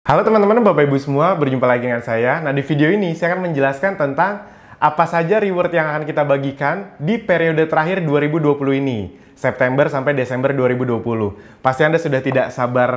Halo teman-teman, Bapak Ibu semua, berjumpa lagi dengan saya. Nah, di video ini saya akan menjelaskan tentang apa saja reward yang akan kita bagikan di periode terakhir 2020 ini, September sampai Desember 2020. Pasti Anda sudah tidak sabar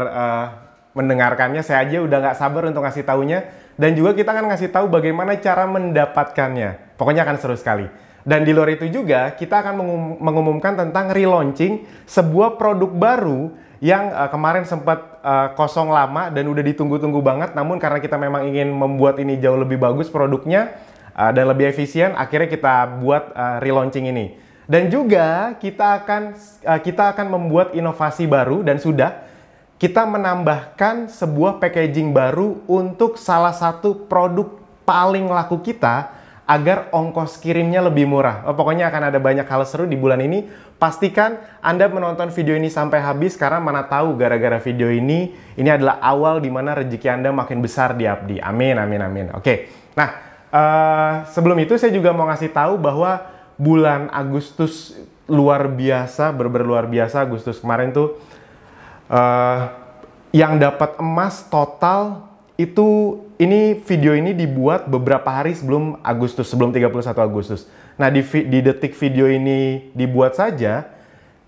mendengarkannya, saya aja udah nggak sabar untuk ngasih taunya, dan juga kita akan ngasih tahu bagaimana cara mendapatkannya. Pokoknya akan seru sekali. Dan di luar itu juga, kita akan mengumumkan tentang relaunching sebuah produk baru yang kemarin sempat kosong lama dan udah ditunggu-tunggu banget, namun karena kita memang ingin membuat ini jauh lebih bagus produknya dan lebih efisien, akhirnya kita buat relaunching ini. Dan juga kita akan membuat inovasi baru dan sudah kita menambahkan sebuah packaging baru untuk salah satu produk paling laku kita agar ongkos kirimnya lebih murah. Pokoknya akan ada banyak hal seru di bulan ini. Pastikan Anda menonton video ini sampai habis, karena mana tahu gara-gara video ini adalah awal di mana rezeki Anda makin besar di Abdi. Amin, amin, amin. Oke, nah sebelum itu saya juga mau ngasih tahu bahwa bulan Agustus luar biasa, bener-bener luar biasa. Agustus kemarin tuh yang dapat emas total itu, ini video ini dibuat beberapa hari sebelum Agustus, sebelum 31 Agustus. Nah, di detik video ini dibuat saja,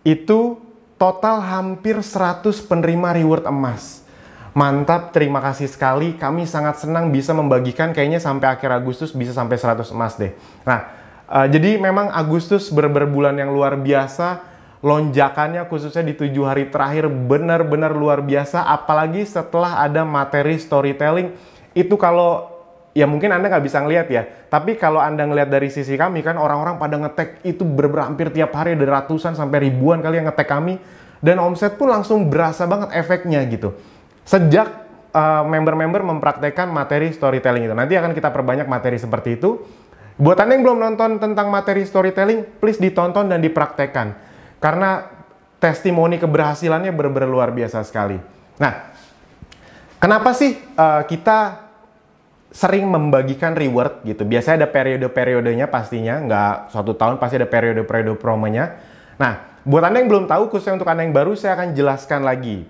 itu total hampir 100 penerima reward emas. Mantap, terima kasih sekali. Kami sangat senang bisa membagikan, kayaknya sampai akhir Agustus bisa sampai 100 emas deh. Nah, jadi memang Agustus berbulan yang luar biasa. Lonjakannya khususnya di 7 hari terakhir benar-benar luar biasa, apalagi setelah ada materi storytelling. Itu kalau, ya mungkin Anda nggak bisa ngelihat ya, tapi kalau Anda ngelihat dari sisi kami kan, orang-orang pada ngetek itu hampir tiap hari, ada ratusan sampai ribuan kali yang ngetek kami, dan omset pun langsung berasa banget efeknya gitu. Sejak member-member mempraktekkan materi storytelling itu. Nanti akan kita perbanyak materi seperti itu. Buat Anda yang belum nonton tentang materi storytelling, please ditonton dan dipraktekkan. Karena testimoni keberhasilannya benar-benar luar biasa sekali. Nah, kenapa sih kita sering membagikan reward gitu? Biasanya ada periode-periodenya pastinya, nggak suatu tahun pasti ada periode-periode promonya. Nah, buat Anda yang belum tahu, khususnya untuk Anda yang baru, saya akan jelaskan lagi.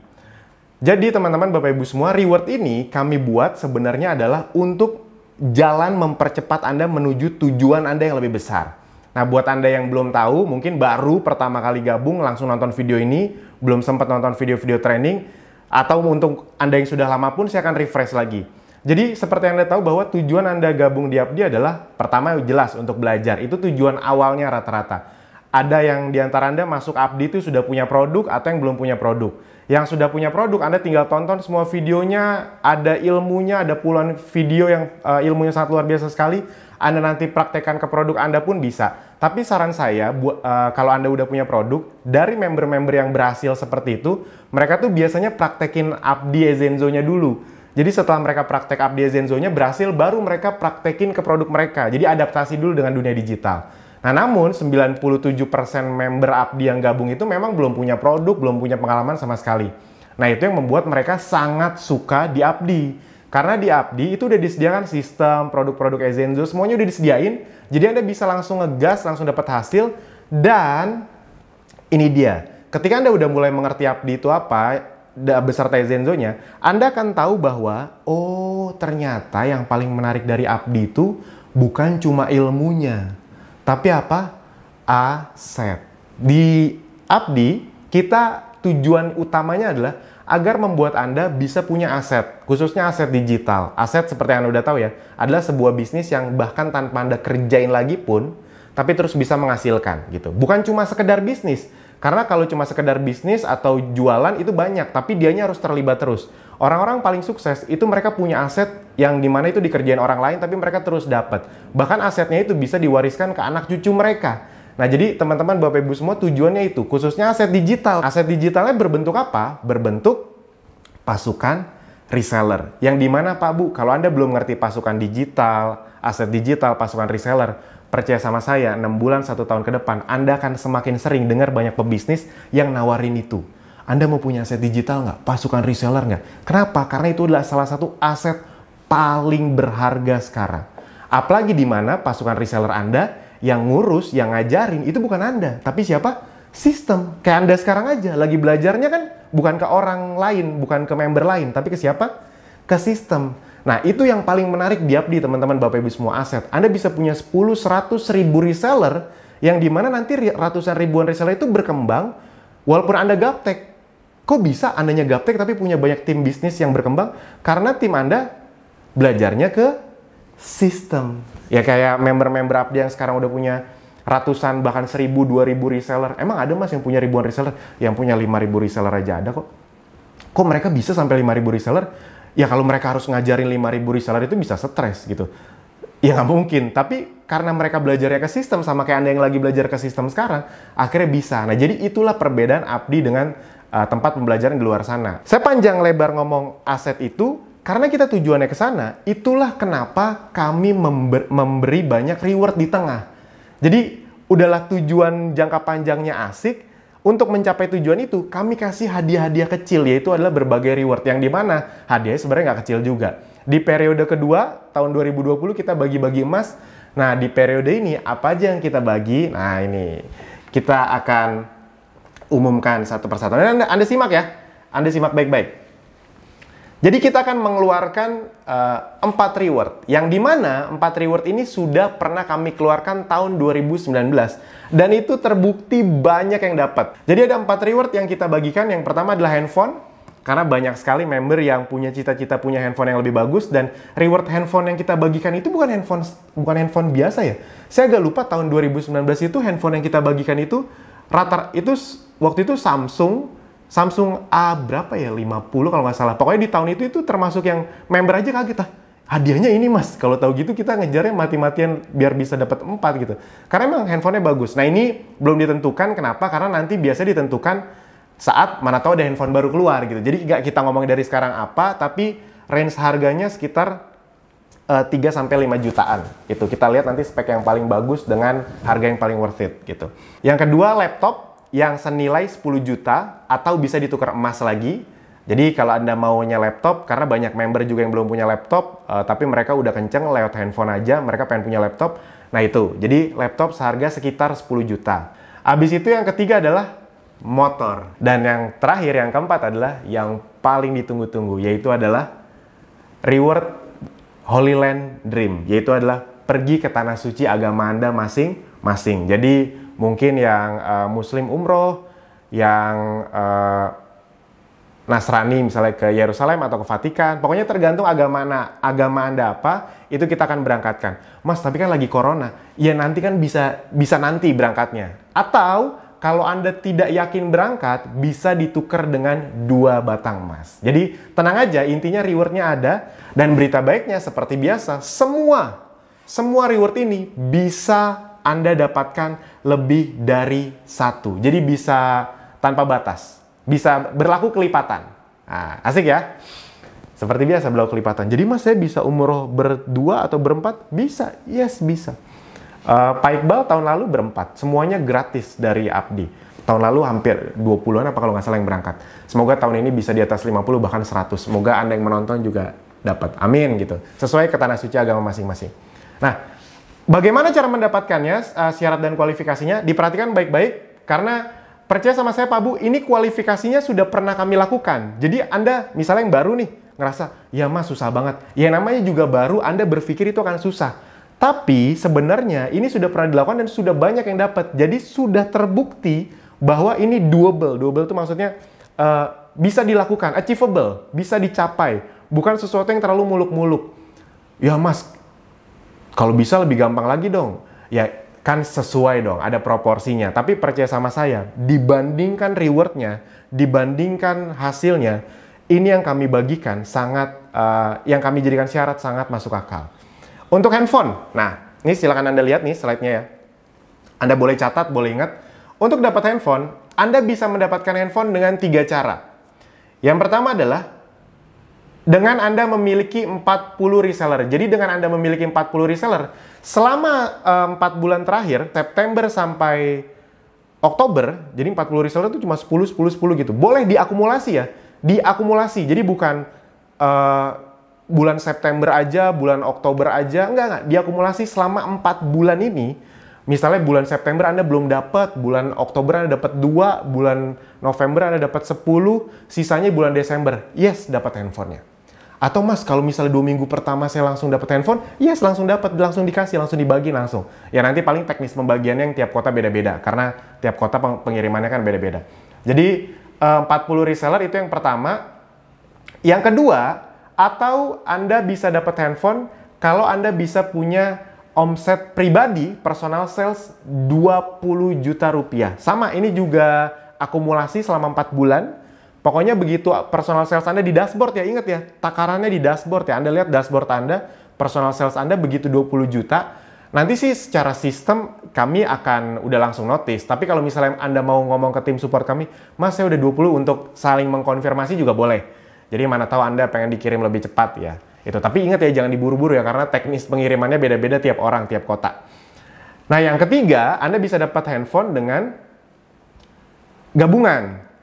Jadi teman-teman, Bapak Ibu semua, reward ini kami buat sebenarnya adalah untuk jalan mempercepat Anda menuju tujuan Anda yang lebih besar. Nah, buat Anda yang belum tahu, mungkin baru pertama kali gabung langsung nonton video ini, belum sempat nonton video-video training, atau untuk Anda yang sudah lama pun saya akan refresh lagi. Jadi, seperti Anda tahu bahwa tujuan Anda gabung di Abdi adalah, pertama jelas untuk belajar. Itu tujuan awalnya rata-rata. Ada yang di antara Anda masuk Abdi itu sudah punya produk atau yang belum punya produk. Yang sudah punya produk, Anda tinggal tonton semua videonya, ada ilmunya, ada puluhan video yang ilmunya sangat luar biasa sekali. Anda nanti praktekkan ke produk Anda pun bisa. Tapi saran saya, kalau Anda udah punya produk, dari member-member yang berhasil seperti itu, mereka tuh biasanya praktekin Abdi Ezenzo-nya dulu. Jadi setelah mereka praktek Abdi Ezenzo-nya berhasil, baru mereka praktekin ke produk mereka. Jadi adaptasi dulu dengan dunia digital. Nah, namun 97% member Abdi yang gabung itu memang belum punya produk, belum punya pengalaman sama sekali. Nah, itu yang membuat mereka sangat suka di Abdi. Karena di Abdi itu udah disediakan sistem, produk-produk Ezenzo, semuanya udah disediain. Jadi Anda bisa langsung ngegas, langsung dapat hasil. Dan ini dia, ketika Anda udah mulai mengerti Abdi itu apa, beserta Ezenzo-nya, Anda akan tahu bahwa, oh ternyata yang paling menarik dari Abdi itu bukan cuma ilmunya, tapi apa? Aset. Di Abdi, kita tujuan utamanya adalah agar membuat Anda bisa punya aset, khususnya aset digital. Aset seperti yang Anda udah tahu ya, adalah sebuah bisnis yang bahkan tanpa Anda kerjain lagi pun, tapi terus bisa menghasilkan gitu. Bukan cuma sekedar bisnis, karena kalau cuma sekedar bisnis atau jualan itu banyak, tapi dianya harus terlibat terus. Orang-orang paling sukses itu mereka punya aset yang dimana itu dikerjain orang lain, tapi mereka terus dapat. Bahkan asetnya itu bisa diwariskan ke anak cucu mereka. Nah, jadi teman-teman, Bapak Ibu semua, tujuannya itu, khususnya aset digital. Aset digitalnya berbentuk apa? Berbentuk pasukan reseller. Yang dimana, Pak Bu, kalau Anda belum ngerti pasukan digital, aset digital, pasukan reseller, percaya sama saya, 6 bulan, 1 tahun ke depan, Anda akan semakin sering dengar banyak pebisnis yang nawarin itu. Anda mau punya aset digital nggak? Pasukan reseller nggak? Kenapa? Karena itu adalah salah satu aset paling berharga sekarang. Apalagi di mana pasukan reseller Anda yang ngurus, yang ngajarin, itu bukan Anda. Tapi siapa? Sistem. Kayak Anda sekarang aja, lagi belajarnya kan bukan ke orang lain, bukan ke member lain, tapi ke siapa? ke sistem. Nah, itu yang paling menarik di Apdi, teman-teman, Bapak Ibu semua aset. Anda bisa punya 10, 100, 1000 reseller, yang dimana nanti ratusan ribuan reseller itu berkembang, walaupun Anda gaptek. Kok bisa Andanya gaptek tapi punya banyak tim bisnis yang berkembang? Karena tim Anda belajarnya ke sistem. Ya kayak member-member Apdi yang sekarang udah punya ratusan, bahkan 1000, 2000 reseller. Emang ada Mas yang punya ribuan reseller? Yang punya 5000 reseller aja ada kok. Kok mereka bisa sampai 5000 reseller? Ya kalau mereka harus ngajarin 5000 reseller itu bisa stres gitu. Ya nggak mungkin. Tapi karena mereka belajarnya ke sistem, sama kayak Anda yang lagi belajar ke sistem sekarang, akhirnya bisa. Nah jadi itulah perbedaan Apdi dengan tempat pembelajaran di luar sana. Saya panjang lebar ngomong aset itu, karena kita tujuannya ke sana. Itulah kenapa kami memberi banyak reward di tengah. Jadi, udahlah tujuan jangka panjangnya asik, untuk mencapai tujuan itu, kami kasih hadiah-hadiah kecil, yaitu adalah berbagai reward, yang dimana hadiahnya sebenarnya nggak kecil juga. Di periode kedua, tahun 2020, kita bagi-bagi emas. Nah, di periode ini, apa aja yang kita bagi? Nah, ini. Kita akan umumkan satu persatu. Anda simak ya. Anda simak baik-baik. Jadi kita akan mengeluarkan 4 reward, yang dimana 4 reward ini sudah pernah kami keluarkan tahun 2019. Dan itu terbukti banyak yang dapat. Jadi ada 4 reward yang kita bagikan. Yang pertama adalah handphone, karena banyak sekali member yang punya cita-cita punya handphone yang lebih bagus. Dan reward handphone yang kita bagikan itu bukan handphone biasa ya. Saya agak lupa tahun 2019 itu handphone yang kita bagikan itu waktu itu Samsung A berapa ya? 50 kalau nggak salah. Pokoknya di tahun itu termasuk yang member aja kaget. Hadiahnya ini Mas. Kalau tahu gitu kita ngejarnya mati-matian biar bisa dapat 4 gitu. Karena emang handphonenya bagus. Nah ini belum ditentukan. Kenapa? Karena nanti biasa ditentukan saat mana tahu ada handphone baru keluar gitu. Jadi nggak kita ngomongin dari sekarang apa, tapi range harganya sekitar 3-5 jutaan. Gitu. Kita lihat nanti spek yang paling bagus dengan harga yang paling worth it gitu. Yang kedua, laptop yang senilai 10 juta atau bisa ditukar emas lagi. Jadi kalau Anda maunya laptop, karena banyak member juga yang belum punya laptop, tapi mereka udah kenceng lewat handphone aja, mereka pengen punya laptop. Nah itu, jadi laptop seharga sekitar 10 juta. Habis itu yang ketiga adalah motor. Dan yang terakhir, yang keempat adalah yang paling ditunggu-tunggu, yaitu adalah reward Holy Land Dream, yaitu adalah pergi ke tanah suci agama Anda masing-masing. Jadi mungkin yang Muslim umroh, yang Nasrani misalnya ke Yerusalem atau ke Vatikan. Pokoknya tergantung agama Anda apa, itu kita akan berangkatkan. Mas, tapi kan lagi corona. Ya nanti kan bisa nanti berangkatnya. Atau kalau Anda tidak yakin berangkat, bisa ditukar dengan 2 batang emas. Jadi tenang aja, intinya rewardnya ada. Dan berita baiknya seperti biasa, semua reward ini bisa Anda dapatkan lebih dari 1. Jadi bisa tanpa batas. Bisa berlaku kelipatan. Nah, asik ya? Seperti biasa berlaku kelipatan. Jadi Mas, saya bisa umroh berdua atau berempat? Bisa. Yes, bisa. Pak Iqbal tahun lalu berempat. Semuanya gratis dari Apdi. Tahun lalu hampir 20-an apa kalau nggak salah yang berangkat. Semoga tahun ini bisa di atas 50 bahkan 100. Semoga Anda yang menonton juga dapat. Amin gitu. Sesuai ke tanah suci agama masing-masing. Nah, bagaimana cara mendapatkannya, syarat dan kualifikasinya? Diperhatikan baik-baik, karena percaya sama saya Pak Bu, ini kualifikasinya sudah pernah kami lakukan. Jadi Anda misalnya yang baru nih, ngerasa, ya Mas susah banget. Ya namanya juga baru, Anda berpikir itu akan susah. Tapi sebenarnya ini sudah pernah dilakukan dan sudah banyak yang dapat. Jadi sudah terbukti bahwa ini doable. Doable itu maksudnya bisa dilakukan, achievable, bisa dicapai. Bukan sesuatu yang terlalu muluk-muluk. Ya Mas, kalau bisa lebih gampang lagi dong. Ya kan sesuai dong, ada proporsinya. Tapi percaya sama saya, dibandingkan rewardnya, dibandingkan hasilnya, ini yang kami bagikan sangat, yang kami jadikan syarat sangat masuk akal. Untuk handphone, nah ini silakan Anda lihat nih slide-nya ya. Anda boleh catat, boleh ingat. Untuk dapat handphone, Anda bisa mendapatkan handphone dengan 3 cara. Yang pertama adalah dengan Anda memiliki 40 reseller. Jadi dengan Anda memiliki 40 reseller, selama 4 bulan terakhir, September sampai Oktober, jadi 40 reseller itu cuma 10 gitu. Boleh diakumulasi ya, diakumulasi. Jadi bukan bulan September aja, bulan Oktober aja, enggak, diakumulasi selama 4 bulan ini. Misalnya bulan September Anda belum dapat, bulan Oktober Anda dapat 2, bulan November Anda dapat 10, sisanya bulan Desember, yes, dapat handphonenya. Atau Mas, kalau misalnya 2 minggu pertama saya langsung dapat handphone, yes langsung dapat, langsung dikasih, langsung dibagi langsung. Ya nanti paling teknis pembagiannya yang tiap kota beda-beda, karena tiap kota pengirimannya kan beda-beda. Jadi 40 reseller itu yang pertama. Yang kedua, atau Anda bisa dapat handphone kalau Anda bisa punya omset pribadi, personal sales 20 juta rupiah. Sama, ini juga akumulasi selama 4 bulan. Pokoknya begitu personal sales Anda di dashboard ya, ingat ya, takarannya di dashboard ya. Anda lihat dashboard Anda, personal sales Anda begitu 20 juta. Nanti sih secara sistem kami akan udah langsung notice. Tapi kalau misalnya Anda mau ngomong ke tim support kami, Mas saya udah 20 untuk saling mengkonfirmasi juga boleh. Jadi mana tahu Anda pengen dikirim lebih cepat ya. Itu. Tapi ingat ya jangan diburu-buru ya, karena teknis pengirimannya beda-beda tiap orang, tiap kota. Nah yang ketiga, Anda bisa dapat handphone dengan gabungan.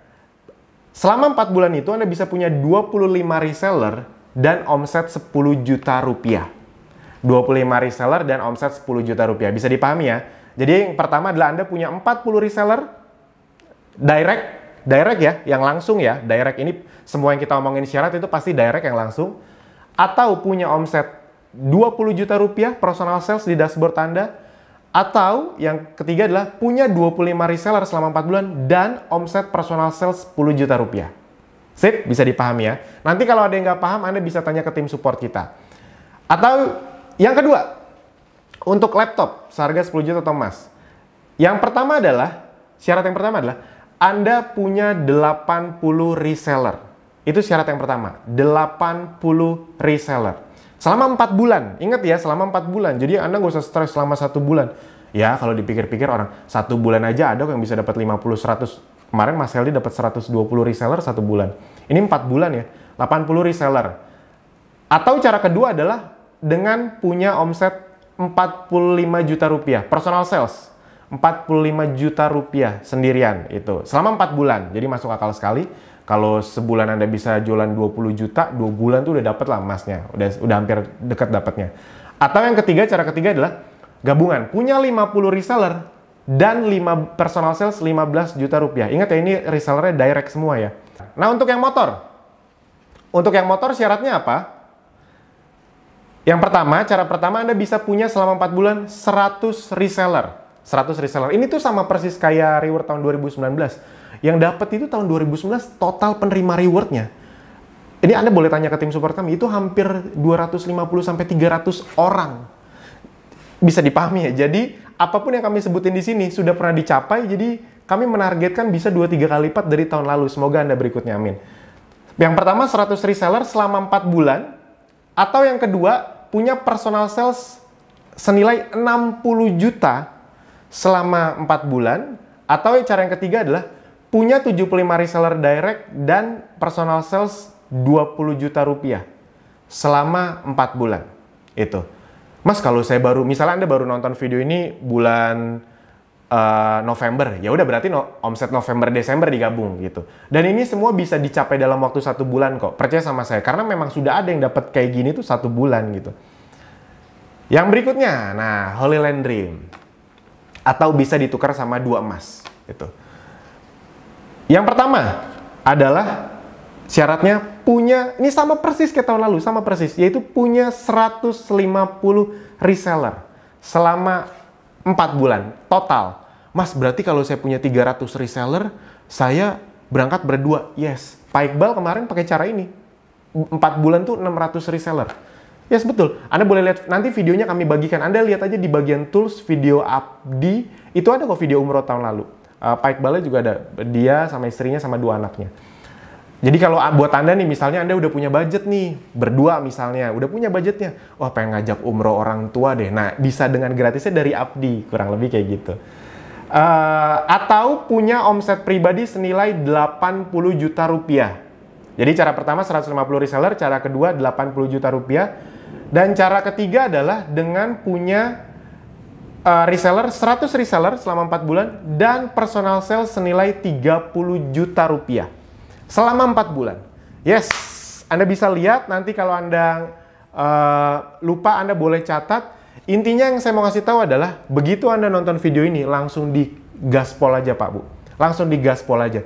Selama 4 bulan itu Anda bisa punya 25 reseller dan omset 10 juta rupiah. 25 reseller dan omset 10 juta rupiah. Bisa dipahami ya? Jadi yang pertama adalah Anda punya 40 reseller direct ya, yang langsung ya. Direct ini semua yang kita omongin syarat itu pasti direct yang langsung. Atau punya omset 20 juta rupiah personal sales di dashboard Anda. Atau yang ketiga adalah punya 25 reseller selama 4 bulan dan omset personal sales 10 juta rupiah. Sip, bisa dipahami ya. Nanti kalau ada yang nggak paham, Anda bisa tanya ke tim support kita. Atau yang kedua, untuk laptop seharga 10 juta atau emas. Yang pertama adalah, syarat yang pertama adalah Anda punya 80 reseller. Itu syarat yang pertama, 80 reseller. Selama 4 bulan, ingat ya, selama 4 bulan. Jadi Anda nggak usah stres selama 1 bulan. Ya, kalau dipikir-pikir orang, 1 bulan aja ada yang bisa dapat 50-100. Kemarin Mas Heldi dapat 120 reseller 1 bulan. Ini 4 bulan ya, 80 reseller. Atau cara kedua adalah dengan punya omset 45 juta rupiah, personal sales. 45 juta rupiah sendirian itu. Selama 4 bulan, jadi masuk akal sekali. Kalau sebulan Anda bisa jualan 20 juta, 2 bulan tuh udah dapet lah emasnya. Udah hampir dekat dapatnya. Atau yang ketiga, cara ketiga adalah gabungan. Punya 50 reseller dan 5 personal sales 15 juta rupiah. Ingat ya, ini resellernya direct semua ya. Nah, untuk yang motor. Untuk yang motor syaratnya apa? Yang pertama, cara pertama Anda bisa punya selama 4 bulan 100 reseller. 100 reseller. Ini tuh sama persis kayak reward tahun 2019. Yang dapat itu tahun 2019 total penerima rewardnya. Ini Anda boleh tanya ke tim support kami, itu hampir 250-300 orang. Bisa dipahami ya. Jadi apapun yang kami sebutin di sini sudah pernah dicapai, jadi kami menargetkan bisa 2-3 kali lipat dari tahun lalu. Semoga Anda berikutnya, amin. Yang pertama 100 reseller selama 4 bulan. Atau yang kedua, punya personal sales senilai 60 juta selama 4 bulan. Atau cara yang ketiga adalah punya 75 reseller direct dan personal sales 20 juta rupiah selama 4 bulan. Itu. Mas, kalau saya baru, misalnya Anda baru nonton video ini bulan November, ya udah berarti omset November Desember digabung gitu. Dan ini semua bisa dicapai dalam waktu 1 bulan kok. Percaya sama saya, karena memang sudah ada yang dapat kayak gini tuh 1 bulan gitu. Yang berikutnya, nah, Holy Land Dream. Atau bisa ditukar sama 2 emas gitu. Yang pertama adalah syaratnya punya, ini sama persis kayak tahun lalu, sama persis, yaitu punya 150 reseller selama 4 bulan total. Mas, berarti kalau saya punya 300 reseller, saya berangkat berdua. Yes, Pak Iqbal kemarin pakai cara ini. 4 bulan tuh 600 reseller. Yes, betul. Anda boleh lihat, nanti videonya kami bagikan. Anda lihat aja di bagian tools, video Abdi, itu ada kok video umroh tahun lalu. Pak Iqbalnya juga ada, dia sama istrinya sama 2 anaknya. Jadi kalau buat Anda nih, misalnya Anda udah punya budget nih, berdua misalnya, udah punya budgetnya, wah pengen ngajak umroh orang tua deh, nah bisa dengan gratisnya dari Abdi, kurang lebih kayak gitu. Atau punya omset pribadi senilai 80 juta rupiah. Jadi cara pertama 150 reseller, cara kedua 80 juta rupiah, dan cara ketiga adalah dengan punya reseller, 100 reseller selama 4 bulan dan personal sales senilai 30 juta rupiah selama 4 bulan. Yes, Anda bisa lihat nanti kalau Anda lupa, Anda boleh catat. Intinya yang saya mau kasih tahu adalah begitu Anda nonton video ini langsung digaspol aja Pak Bu. Langsung digaspol aja.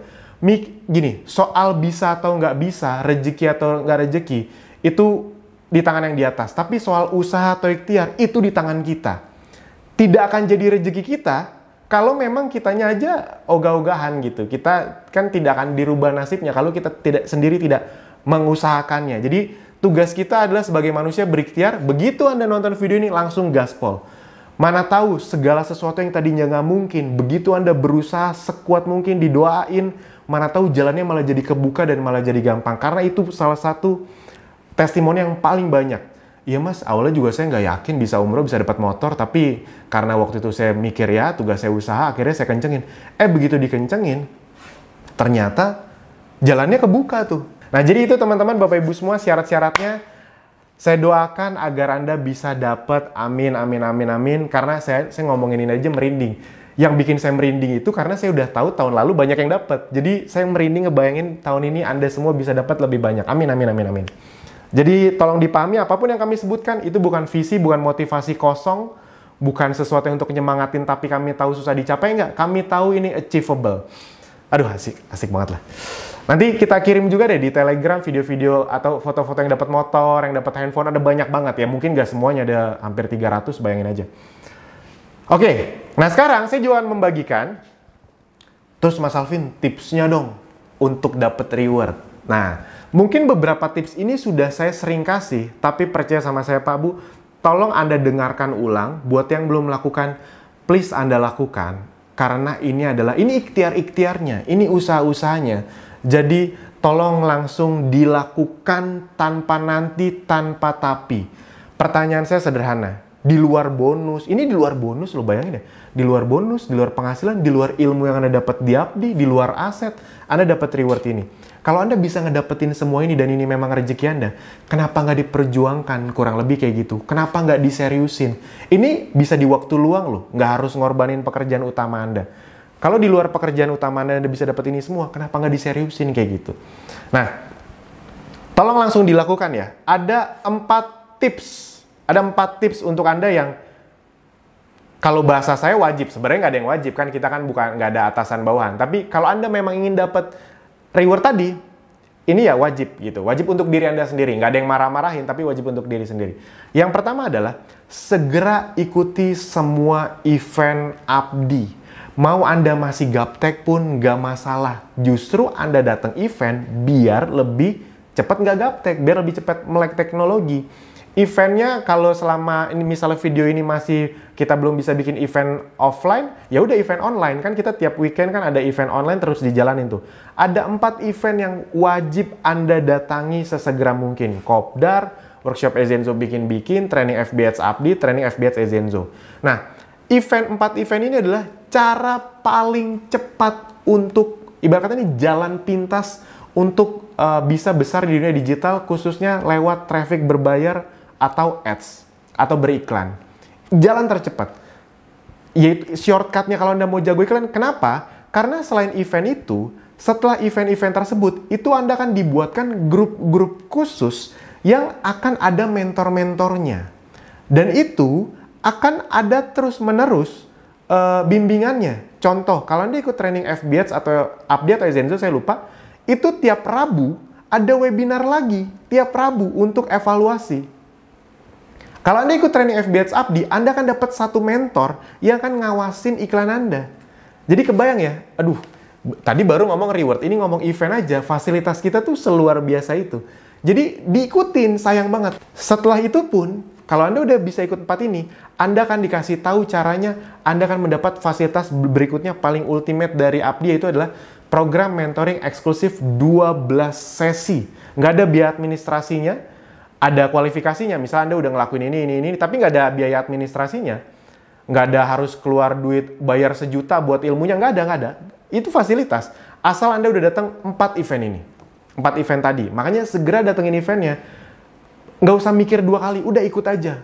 Gini, soal bisa atau nggak bisa, rezeki atau nggak rezeki, itu di tangan yang di atas. Tapi soal usaha atau ikhtiar, itu di tangan kita. Tidak akan jadi rezeki kita kalau memang kitanya aja ogah-ogahan gitu. Kita kan tidak akan dirubah nasibnya kalau kita sendiri tidak mengusahakannya. Jadi tugas kita adalah sebagai manusia berikhtiar. Begitu Anda nonton video ini langsung gaspol. Mana tahu segala sesuatu yang tadinya nggak mungkin, begitu Anda berusaha sekuat mungkin didoain, mana tahu jalannya malah jadi kebuka dan malah jadi gampang. Karena itu salah satu testimoni yang paling banyak. Iya mas, awalnya juga saya nggak yakin bisa umroh, bisa dapat motor, tapi karena waktu itu saya mikir ya, tugas saya usaha, akhirnya saya kencengin. Begitu dikencengin, ternyata jalannya kebuka tuh. Nah jadi itu teman-teman, Bapak Ibu semua syarat-syaratnya. Saya doakan agar Anda bisa dapat, amin, amin, amin, amin. Karena saya ngomongin ini aja merinding. Yang bikin saya merinding itu karena saya udah tahu tahun lalu banyak yang dapat. Jadi saya merinding ngebayangin tahun ini Anda semua bisa dapat lebih banyak. Amin, amin, amin, amin. Jadi tolong dipahami, apapun yang kami sebutkan itu bukan visi, bukan motivasi kosong, bukan sesuatu yang untuk nyemangatin tapi kami tahu susah dicapai, enggak. Kami tahu ini achievable. Aduh, asik banget lah. Nanti kita kirim juga deh di Telegram video-video atau foto-foto yang dapat motor, yang dapat handphone, ada banyak banget ya. Mungkin nggak semuanya, ada hampir 300, bayangin aja. Oke, nah sekarang saya juga akan membagikan, terus Mas Alvin tipsnya dong untuk dapat reward. Nah, mungkin beberapa tips ini sudah saya sering kasih, tapi percaya sama saya Pak Bu, tolong Anda dengarkan ulang. Buat yang belum melakukan, please Anda lakukan. Karena ini ikhtiar-ikhtiarnya, ini usaha-usahanya. Jadi tolong langsung dilakukan tanpa nanti, tanpa tapi. Pertanyaan saya sederhana, di luar bonus, ini di luar bonus loh, bayangin deh. Di luar bonus, di luar penghasilan, di luar ilmu yang Anda dapat di Abdi, di luar aset, Anda dapat reward ini. Kalau Anda bisa ngedapetin semua ini dan ini memang rezeki Anda, kenapa nggak diperjuangkan kurang lebih kayak gitu? Kenapa nggak diseriusin? Ini bisa di waktu luang loh, nggak harus ngorbanin pekerjaan utama Anda. Kalau di luar pekerjaan utama Anda bisa dapat ini semua, kenapa nggak diseriusin kayak gitu? Nah, tolong langsung dilakukan ya. Ada 4 tips untuk Anda yang kalau bahasa saya wajib. Sebenarnya nggak ada yang wajib kan, kita kan nggak ada atasan bawahan. Tapi kalau Anda memang ingin dapat reward tadi, ini ya wajib gitu. Wajib untuk diri Anda sendiri. Nggak ada yang marah-marahin, tapi wajib untuk diri sendiri. Yang pertama adalah segera ikuti semua event Abdi. Mau Anda masih gaptek pun nggak masalah. Justru Anda datang event biar lebih cepat nggak gaptek, biar lebih cepat melek teknologi. Eventnya kalau selama ini misalnya video ini masih kita belum bisa bikin event offline, ya udah event online kan, kita tiap weekend kan ada event online terus dijalanin tuh. Ada 4 event yang wajib Anda datangi sesegera mungkin. Kopdar, workshop Ezenzo bikin-bikin, training FBH Abdi, training FBH Ezenzo. Nah, 4 event ini adalah cara paling cepat untuk, ibaratnya ini jalan pintas untuk bisa besar di dunia digital, khususnya lewat traffic berbayar atau ads, atau beriklan. Jalan tercepat. Yaitu shortcutnya kalau Anda mau jago iklan, kenapa? Karena selain event itu, setelah event-event tersebut, itu Anda akan dibuatkan grup-grup khusus yang akan ada mentor-mentornya. Dan itu akan ada terus-menerus bimbingannya. Contoh, kalau Anda ikut training FBH atau Abdi atau Ezenzo, saya lupa, itu tiap Rabu ada webinar lagi, tiap Rabu untuk evaluasi. Kalau Anda ikut training FBH Abdi, Anda akan dapat 1 mentor yang akan ngawasin iklan Anda. Jadi kebayang ya, aduh, tadi baru ngomong reward, ini ngomong event aja, fasilitas kita tuh seluar biasa itu. Jadi diikutin, sayang banget. Setelah itu pun, kalau Anda udah bisa ikut 4 ini, Anda akan dikasih tahu caranya, Anda akan mendapat fasilitas berikutnya paling ultimate dari Abdi, yaitu adalah program mentoring eksklusif 12 sesi. Nggak ada biaya administrasinya, ada kualifikasinya. Misalnya Anda udah ngelakuin ini, tapi nggak ada biaya administrasinya. Nggak ada harus keluar duit, bayar 1 juta buat ilmunya, nggak ada. Itu fasilitas. Asal Anda udah datang 4 event ini. 4 event tadi. Makanya segera datengin eventnya. Nggak usah mikir 2 kali, udah ikut aja.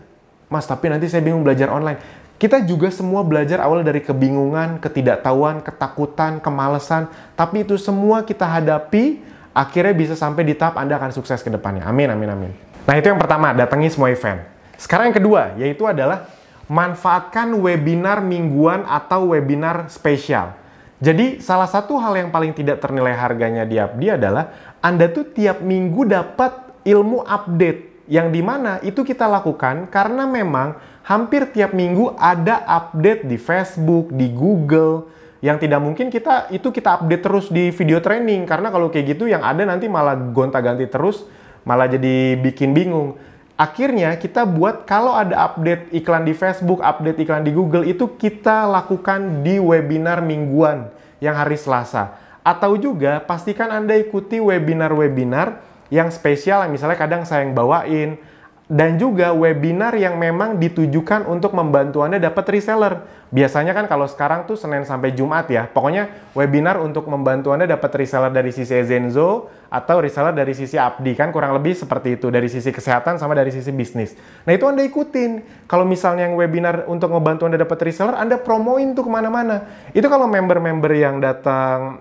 Mas, tapi nanti saya bingung belajar online. Kita juga semua belajar awal dari kebingungan, ketidaktahuan, ketakutan, kemalasan. Tapi itu semua kita hadapi, akhirnya bisa sampai di tahap Anda akan sukses ke depannya. Amin, amin, amin. Nah, itu yang pertama, datangi semua event. Sekarang yang kedua, yaitu adalah manfaatkan webinar mingguan atau webinar spesial. Jadi, salah satu hal yang paling tidak ternilai harganya di Abdi adalah Anda tuh tiap minggu dapat ilmu update, yang dimana itu kita lakukan karena memang hampir tiap minggu ada update di Facebook, di Google, yang tidak mungkin kita update terus di video training, karena kalau kayak gitu yang ada nanti malah gonta-ganti terus, malah jadi bikin bingung. Akhirnya kita buat kalau ada update iklan di Facebook, update iklan di Google, itu kita lakukan di webinar mingguan yang hari Selasa. Atau juga pastikan Anda ikuti webinar-webinar yang spesial, misalnya kadang saya yang bawain, dan juga webinar yang memang ditujukan untuk membantu Anda dapat reseller. Biasanya kan kalau sekarang tuh Senin sampai Jumat ya, pokoknya webinar untuk membantu Anda dapat reseller dari sisi Ezenzo atau reseller dari sisi Abdi, kan kurang lebih seperti itu, dari sisi kesehatan sama dari sisi bisnis. Nah itu Anda ikutin. Kalau misalnya yang webinar untuk membantu Anda dapat reseller, Anda promoin tuh kemana-mana. Itu kalau member-member yang datang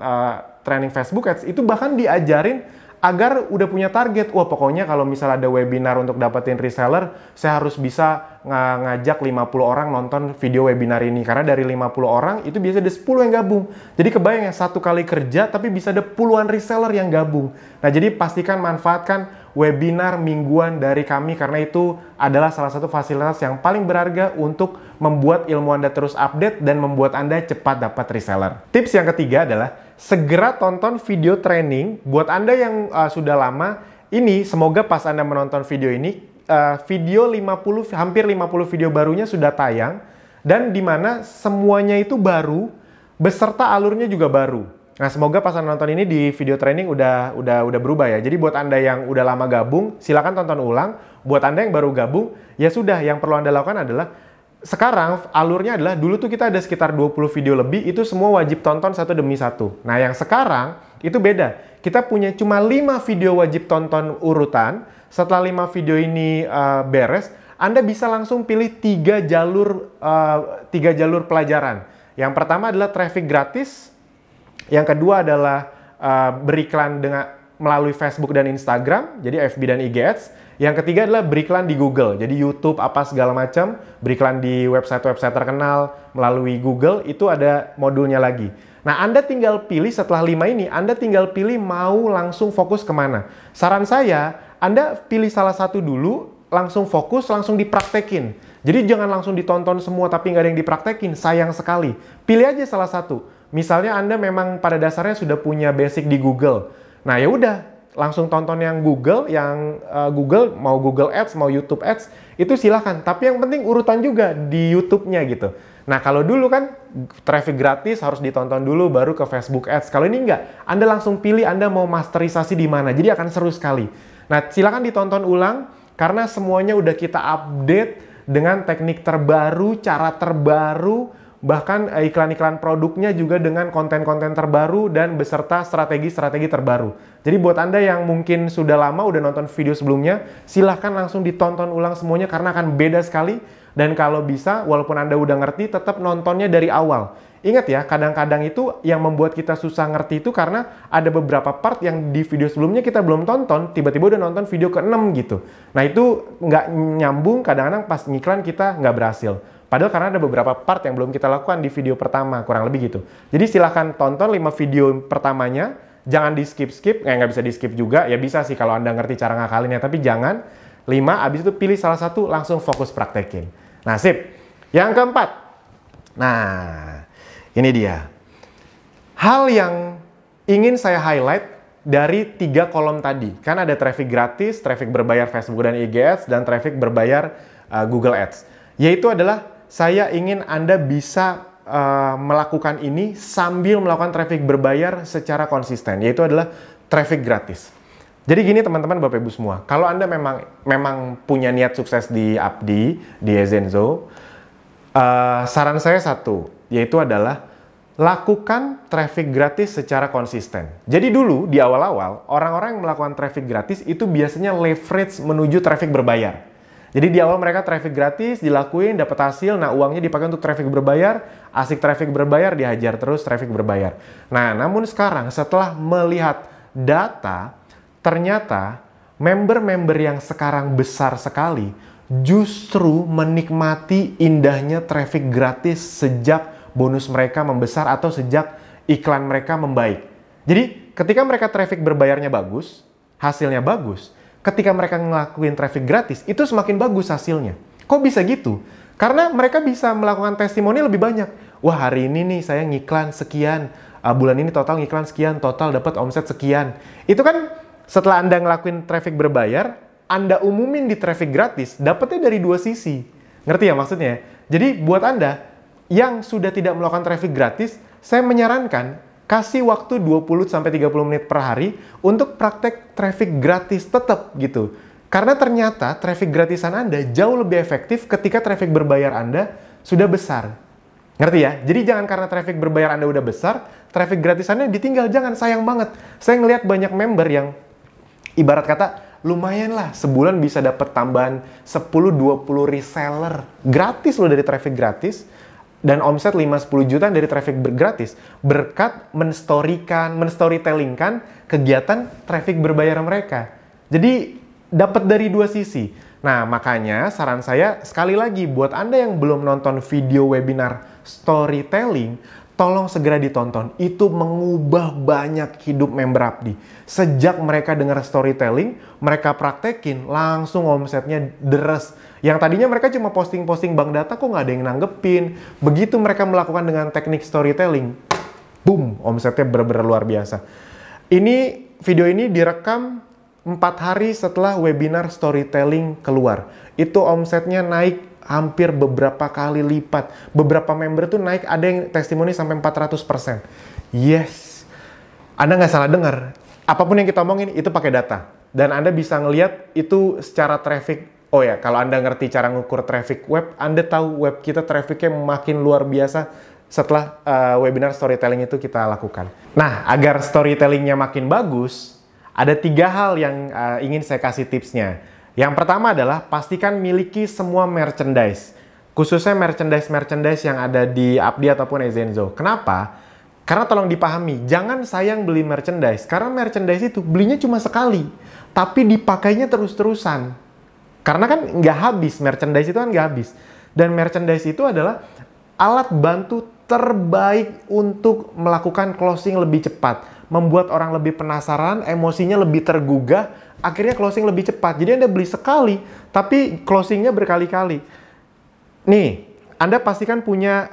training Facebook Ads, itu bahkan diajarin agar udah punya target. Wah, pokoknya kalau misalnya ada webinar untuk dapetin reseller, saya harus bisa ngajak 50 orang nonton video webinar ini. Karena dari 50 orang, itu biasa ada 10 yang gabung. Jadi kebayang ya, satu kali kerja, tapi bisa ada puluhan reseller yang gabung. Nah, jadi pastikan manfaatkan webinar mingguan dari kami, karena itu adalah salah satu fasilitas yang paling berharga untuk membuat ilmu Anda terus update dan membuat Anda cepat dapat reseller. Tips yang ketiga adalah segera tonton video training. Buat Anda yang sudah lama, ini semoga pas Anda menonton video ini, hampir 50 video barunya sudah tayang, dan dimana semuanya itu baru, beserta alurnya juga baru. Nah, semoga pas Anda nonton ini di video training udah berubah ya. Jadi buat Anda yang udah lama gabung, silakan tonton ulang. Buat Anda yang baru gabung, ya sudah, yang perlu Anda lakukan adalah sekarang alurnya adalah, dulu tuh kita ada sekitar 20 video lebih, itu semua wajib tonton satu demi satu. Nah, yang sekarang itu beda. Kita punya cuma 5 video wajib tonton urutan. Setelah 5 video ini beres, Anda bisa langsung pilih 3 jalur pelajaran. Yang pertama adalah traffic gratis. Yang kedua adalah beriklan melalui Facebook dan Instagram, jadi FB dan IG Ads. Yang ketiga adalah beriklan di Google, jadi YouTube apa segala macam, beriklan di website-website terkenal melalui Google, itu ada modulnya lagi. Nah, Anda tinggal pilih setelah 5 ini, Anda tinggal pilih mau langsung fokus kemana. Saran saya, Anda pilih salah satu dulu, langsung fokus, langsung dipraktekin. Jadi jangan langsung ditonton semua tapi nggak ada yang dipraktekin, sayang sekali. Pilih aja salah satu. Misalnya Anda memang pada dasarnya sudah punya basic di Google. Nah, ya udah, langsung tonton yang Google, Google, mau Google Ads, mau YouTube Ads, itu silahkan. Tapi yang penting urutan juga di YouTube-nya gitu. Nah, kalau dulu kan traffic gratis harus ditonton dulu baru ke Facebook Ads. Kalau ini enggak, Anda langsung pilih Anda mau masterisasi di mana. Jadi akan seru sekali. Nah, silahkan ditonton ulang karena semuanya udah kita update dengan teknik terbaru, cara terbaru, bahkan iklan-iklan produknya juga dengan konten-konten terbaru dan beserta strategi-strategi terbaru. Jadi buat Anda yang mungkin sudah lama udah nonton video sebelumnya, silahkan langsung ditonton ulang semuanya karena akan beda sekali. Dan kalau bisa, walaupun Anda udah ngerti, tetap nontonnya dari awal. Ingat ya, kadang-kadang itu yang membuat kita susah ngerti itu karena ada beberapa part yang di video sebelumnya kita belum tonton, tiba-tiba udah nonton video ke-6 gitu. Nah itu nggak nyambung, kadang-kadang pas ngiklan kita nggak berhasil. Padahal karena ada beberapa part yang belum kita lakukan di video pertama, kurang lebih gitu. Jadi silahkan tonton 5 video pertamanya, jangan di skip-skip, nggak bisa di skip juga, ya bisa sih kalau Anda ngerti cara ngakalinnya, tapi jangan. 5, abis itu pilih salah satu, langsung fokus praktekin. Nah sip, yang keempat. Nah, ini dia. Hal yang ingin saya highlight dari 3 kolom tadi. Kan ada traffic gratis, traffic berbayar Facebook dan IG Ads, dan traffic berbayar Google Ads. Yaitu adalah saya ingin Anda bisa melakukan ini sambil melakukan traffic berbayar secara konsisten, yaitu adalah traffic gratis. Jadi gini teman-teman, Bapak Ibu semua, kalau Anda memang punya niat sukses di Abdi, di Ezenzo, saran saya satu, yaitu adalah lakukan traffic gratis secara konsisten. Jadi dulu di awal-awal, orang-orang yang melakukan traffic gratis itu biasanya leverage menuju traffic berbayar. Jadi di awal mereka traffic gratis, dilakuin, dapat hasil, nah uangnya dipakai untuk traffic berbayar, asik traffic berbayar, dihajar terus traffic berbayar. Nah, namun sekarang setelah melihat data, ternyata member-member yang sekarang besar sekali justru menikmati indahnya traffic gratis sejak bonus mereka membesar atau sejak iklan mereka membaik. Jadi ketika mereka traffic berbayarnya bagus, hasilnya bagus, ketika mereka ngelakuin traffic gratis, itu semakin bagus hasilnya. Kok bisa gitu? Karena mereka bisa melakukan testimoni lebih banyak. Wah, hari ini nih saya ngiklan sekian, bulan ini total ngiklan sekian, total dapat omset sekian. Itu kan setelah Anda ngelakuin traffic berbayar, Anda umumin di traffic gratis, dapatnya dari dua sisi. Ngerti ya maksudnya? Jadi buat Anda yang sudah tidak melakukan traffic gratis, saya menyarankan kasih waktu 20-30 menit per hari untuk praktek traffic gratis tetap gitu. Karena ternyata traffic gratisan Anda jauh lebih efektif ketika traffic berbayar Anda sudah besar. Ngerti ya? Jadi jangan karena traffic berbayar Anda udah besar, traffic gratisannya ditinggal. Jangan, sayang banget. Saya ngelihat banyak member yang ibarat kata lumayan lah sebulan bisa dapat tambahan 10-20 reseller gratis loh dari traffic gratis. Dan omset 5-10 juta dari traffic gratis berkat men-storytellingkan kegiatan traffic berbayar mereka. Jadi dapat dari dua sisi. Nah, makanya saran saya sekali lagi buat Anda yang belum nonton video webinar storytelling, tolong segera ditonton. Itu mengubah banyak hidup member Abdi. Sejak mereka dengar storytelling, mereka praktekin, langsung omsetnya deres. Yang tadinya mereka cuma posting-posting bank data, kok nggak ada yang nanggepin. Begitu mereka melakukan dengan teknik storytelling, boom, omsetnya benar-benar luar biasa. Video ini direkam 4 hari setelah webinar storytelling keluar. Itu omsetnya naik hampir beberapa kali lipat. Beberapa member tuh naik, ada yang testimoni sampai 400%. Yes, Anda nggak salah dengar. Apapun yang kita omongin itu pakai data. Dan Anda bisa ngelihat itu secara traffic. Oh ya, kalau Anda ngerti cara ngukur traffic web, Anda tahu web kita trafficnya makin luar biasa setelah webinar storytelling itu kita lakukan. Nah, agar storytellingnya makin bagus, ada 3 hal yang ingin saya kasih tipsnya. Yang pertama adalah pastikan miliki semua merchandise. Khususnya merchandise yang ada di Abdi ataupun Ezenzo. Kenapa? Karena tolong dipahami, jangan sayang beli merchandise. Karena merchandise itu belinya cuma sekali, tapi dipakainya terus-terusan. Karena kan nggak habis, merchandise itu kan nggak habis. Dan merchandise itu adalah alat bantu terbaik untuk melakukan closing lebih cepat. Membuat orang lebih penasaran, emosinya lebih tergugah, akhirnya closing lebih cepat. Jadi Anda beli sekali, tapi closingnya berkali-kali. Nih, Anda pastikan punya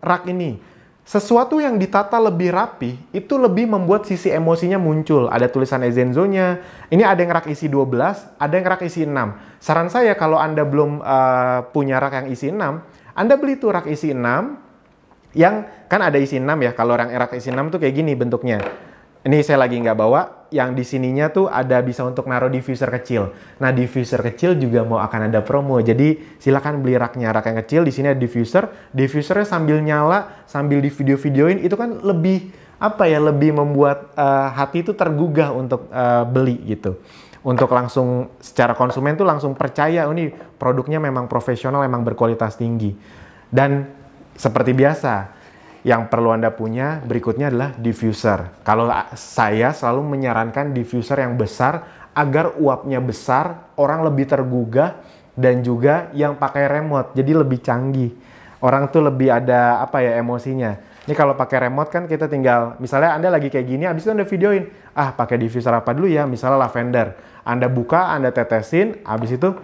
rak ini. Sesuatu yang ditata lebih rapi, itu lebih membuat sisi emosinya muncul. Ada tulisan Ezenzo-nya, ini ada yang rak isi 12, ada yang rak isi 6. Saran saya kalau Anda belum punya rak yang isi 6, Anda beli tuh rak isi 6, yang kan ada isi 6 ya, kalau orang rak isi 6 tuh kayak gini bentuknya. Ini saya lagi nggak bawa, yang di sininya tuh ada bisa untuk naruh diffuser kecil. Nah, diffuser kecil juga mau akan ada promo, jadi silakan beli raknya, rak yang kecil, di sini ada diffusernya sambil nyala, sambil di video-videoin, itu kan lebih, lebih membuat hati itu tergugah untuk beli gitu. Untuk langsung, secara konsumen tuh langsung percaya, ini produknya memang profesional, memang berkualitas tinggi. Dan seperti biasa, yang perlu Anda punya berikutnya adalah diffuser. Kalau saya selalu menyarankan diffuser yang besar agar uapnya besar, orang lebih tergugah, dan juga yang pakai remote, jadi lebih canggih. Orang tuh lebih ada emosinya. Ini kalau pakai remote kan kita tinggal, misalnya Anda lagi kayak gini, habis itu Anda videoin, pakai diffuser apa dulu ya, misalnya lavender. Anda buka, Anda tetesin, habis itu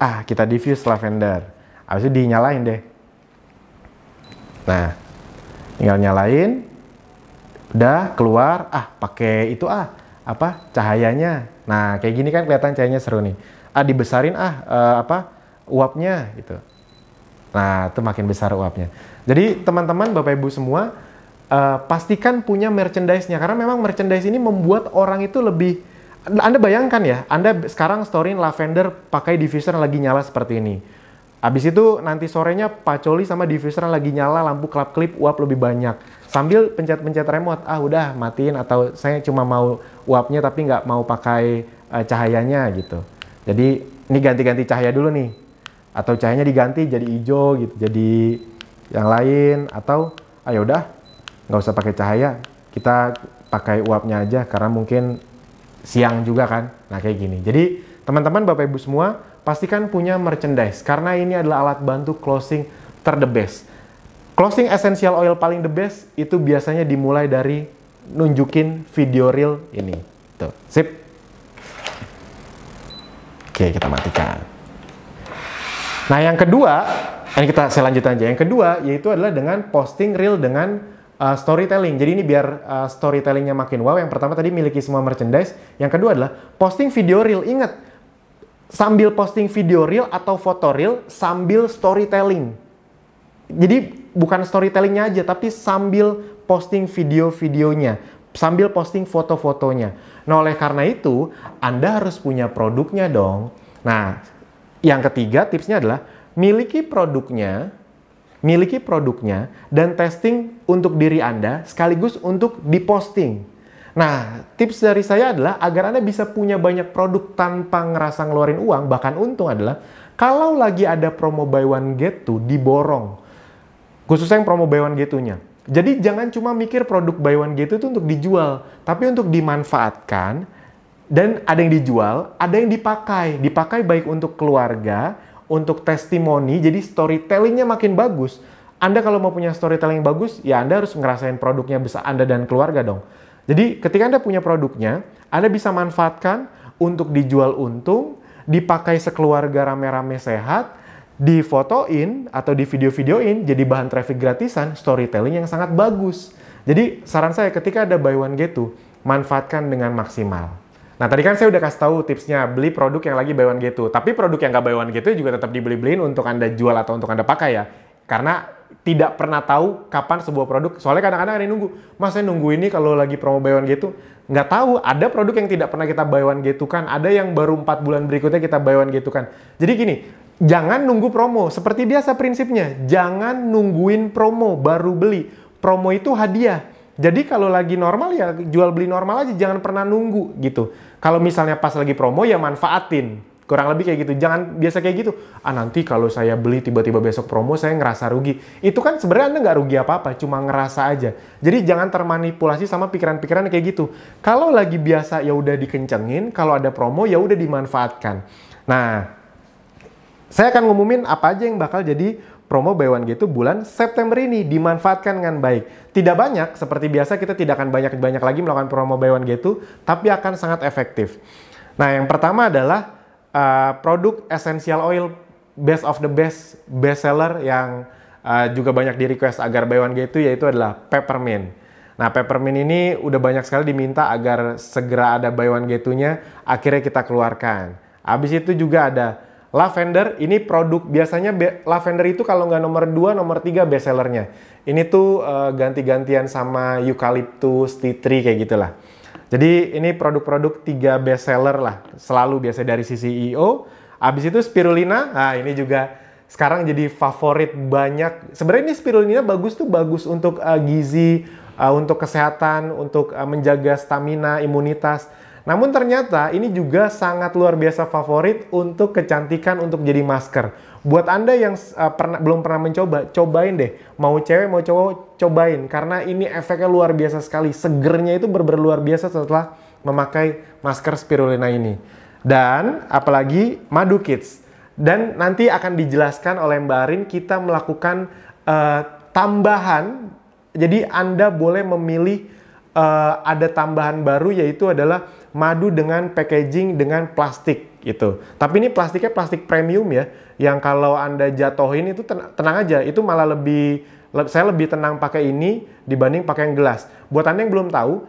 kita diffuse lavender. Habis itu dinyalain deh. Nah, tinggal nyalain, udah keluar, pakai itu cahayanya. Nah, kayak gini kan kelihatan cahayanya seru nih. Dibesarin uapnya gitu. Nah, itu makin besar uapnya. Jadi teman-teman, Bapak Ibu semua, pastikan punya merchandise-nya karena memang merchandise ini membuat orang itu lebih. Anda bayangkan ya, Anda sekarang storyin lavender pakai diffuser lagi nyala seperti ini. Habis itu nanti sorenya pacoli sama diffuser lagi nyala, lampu klap-klip, uap lebih banyak. Sambil pencet-pencet remote, udah matiin, atau saya cuma mau uapnya tapi nggak mau pakai cahayanya gitu. Jadi ini ganti-ganti cahaya dulu nih. Atau cahayanya diganti jadi hijau gitu, jadi yang lain. Atau udah nggak usah pakai cahaya, kita pakai uapnya aja karena mungkin siang juga kan. Nah kayak gini. Jadi teman-teman, Bapak Ibu semua, pastikan punya merchandise karena ini adalah alat bantu closing the best. Closing essential oil paling the best itu biasanya dimulai dari nunjukin video reel ini. Tuh, sip. Oke, kita matikan. Nah, yang kedua, ini saya lanjut aja. Yang kedua, yaitu adalah dengan posting reel dengan storytelling. Jadi ini biar storytellingnya makin wow. Yang pertama tadi miliki semua merchandise. Yang kedua adalah posting video reel. Ingat, sambil posting video reel atau foto reel, sambil storytelling. Jadi bukan storytellingnya aja, tapi sambil posting video-videonya, sambil posting foto-fotonya. Nah, oleh karena itu, Anda harus punya produknya dong. Nah, yang ketiga tipsnya adalah miliki produknya dan testing untuk diri Anda sekaligus untuk diposting. Nah, tips dari saya adalah agar Anda bisa punya banyak produk tanpa ngerasa ngeluarin uang, bahkan untung adalah kalau lagi ada promo buy one get two, diborong. Khususnya yang promo buy one get two-nya. Jadi jangan cuma mikir produk buy one get two itu untuk dijual, tapi untuk dimanfaatkan. Dan ada yang dijual, ada yang dipakai. Dipakai baik untuk keluarga, untuk testimoni, jadi storytellingnya makin bagus. Anda kalau mau punya storytelling yang bagus, ya Anda harus ngerasain produknya bisa Anda dan keluarga dong. Jadi ketika Anda punya produknya, Anda bisa manfaatkan untuk dijual untung, dipakai sekeluarga rame-rame sehat, difotoin atau di video-videoin, jadi bahan traffic gratisan, storytelling yang sangat bagus. Jadi saran saya ketika ada buy one get two, manfaatkan dengan maksimal. Nah, tadi kan saya udah kasih tahu tipsnya beli produk yang lagi buy one get two. Tapi produk yang nggak buy one get two juga tetap dibeli-beliin untuk Anda jual atau untuk Anda pakai ya. Karena tidak pernah tahu kapan sebuah produk. Soalnya kadang-kadang ada yang nunggu. Mas, saya nunggu ini kalau lagi promo buy one get two. Nggak tahu. Ada produk yang tidak pernah kita buy one get two kan. Ada yang baru 4 bulan berikutnya kita buy one get two kan. Jadi gini, jangan nunggu promo. Seperti biasa prinsipnya. Jangan nungguin promo baru beli. Promo itu hadiah. Jadi kalau lagi normal ya jual beli normal aja, jangan pernah nunggu gitu. Kalau misalnya pas lagi promo ya manfaatin. Kurang lebih kayak gitu. Jangan biasa kayak gitu. Nanti kalau saya beli tiba-tiba besok promo saya ngerasa rugi. Itu kan sebenarnya Anda nggak rugi apa-apa, cuma ngerasa aja. Jadi jangan termanipulasi sama pikiran-pikiran kayak gitu. Kalau lagi biasa ya udah dikencengin, kalau ada promo ya udah dimanfaatkan. Nah, saya akan ngumumin apa aja yang bakal jadi promo buy one get two bulan September ini, dimanfaatkan dengan baik. Tidak banyak, seperti biasa kita tidak akan banyak-banyak lagi melakukan promo buy one get two, tapi akan sangat efektif. Nah, yang pertama adalah produk essential oil best of the best seller yang juga banyak di request agar buy one get two, yaitu adalah peppermint. Nah, peppermint ini udah banyak sekali diminta agar segera ada buy one get two-nya, akhirnya kita keluarkan. Habis itu juga ada lavender. Ini produk biasanya lavender itu kalau nggak nomor 2, nomor 3 best sellernya. Ini tuh ganti-gantian sama eucalyptus, tea tree kayak gitulah. Jadi ini produk-produk 3 best seller lah, selalu biasa dari sisi CEO. Habis itu spirulina, nah ini juga sekarang jadi favorit banyak. Sebenarnya ini spirulina bagus untuk gizi, untuk kesehatan, untuk menjaga stamina, imunitas. Namun ternyata ini juga sangat luar biasa favorit untuk kecantikan, untuk jadi masker. Buat Anda yang belum pernah mencoba, cobain deh. Mau cewek, mau cowok, cobain. Karena ini efeknya luar biasa sekali. Segernya itu benar-benar luar biasa setelah memakai masker spirulina ini. Dan apalagi madu kids. Dan nanti akan dijelaskan oleh Mbak Arin, kita melakukan tambahan. Jadi Anda boleh memilih ada tambahan baru, yaitu adalah madu dengan packaging dengan plastik gitu. Tapi ini plastiknya plastik premium ya, yang kalau Anda jatuhin itu tenang aja, itu malah saya lebih tenang pakai ini dibanding pakai yang gelas. Buat Anda yang belum tahu,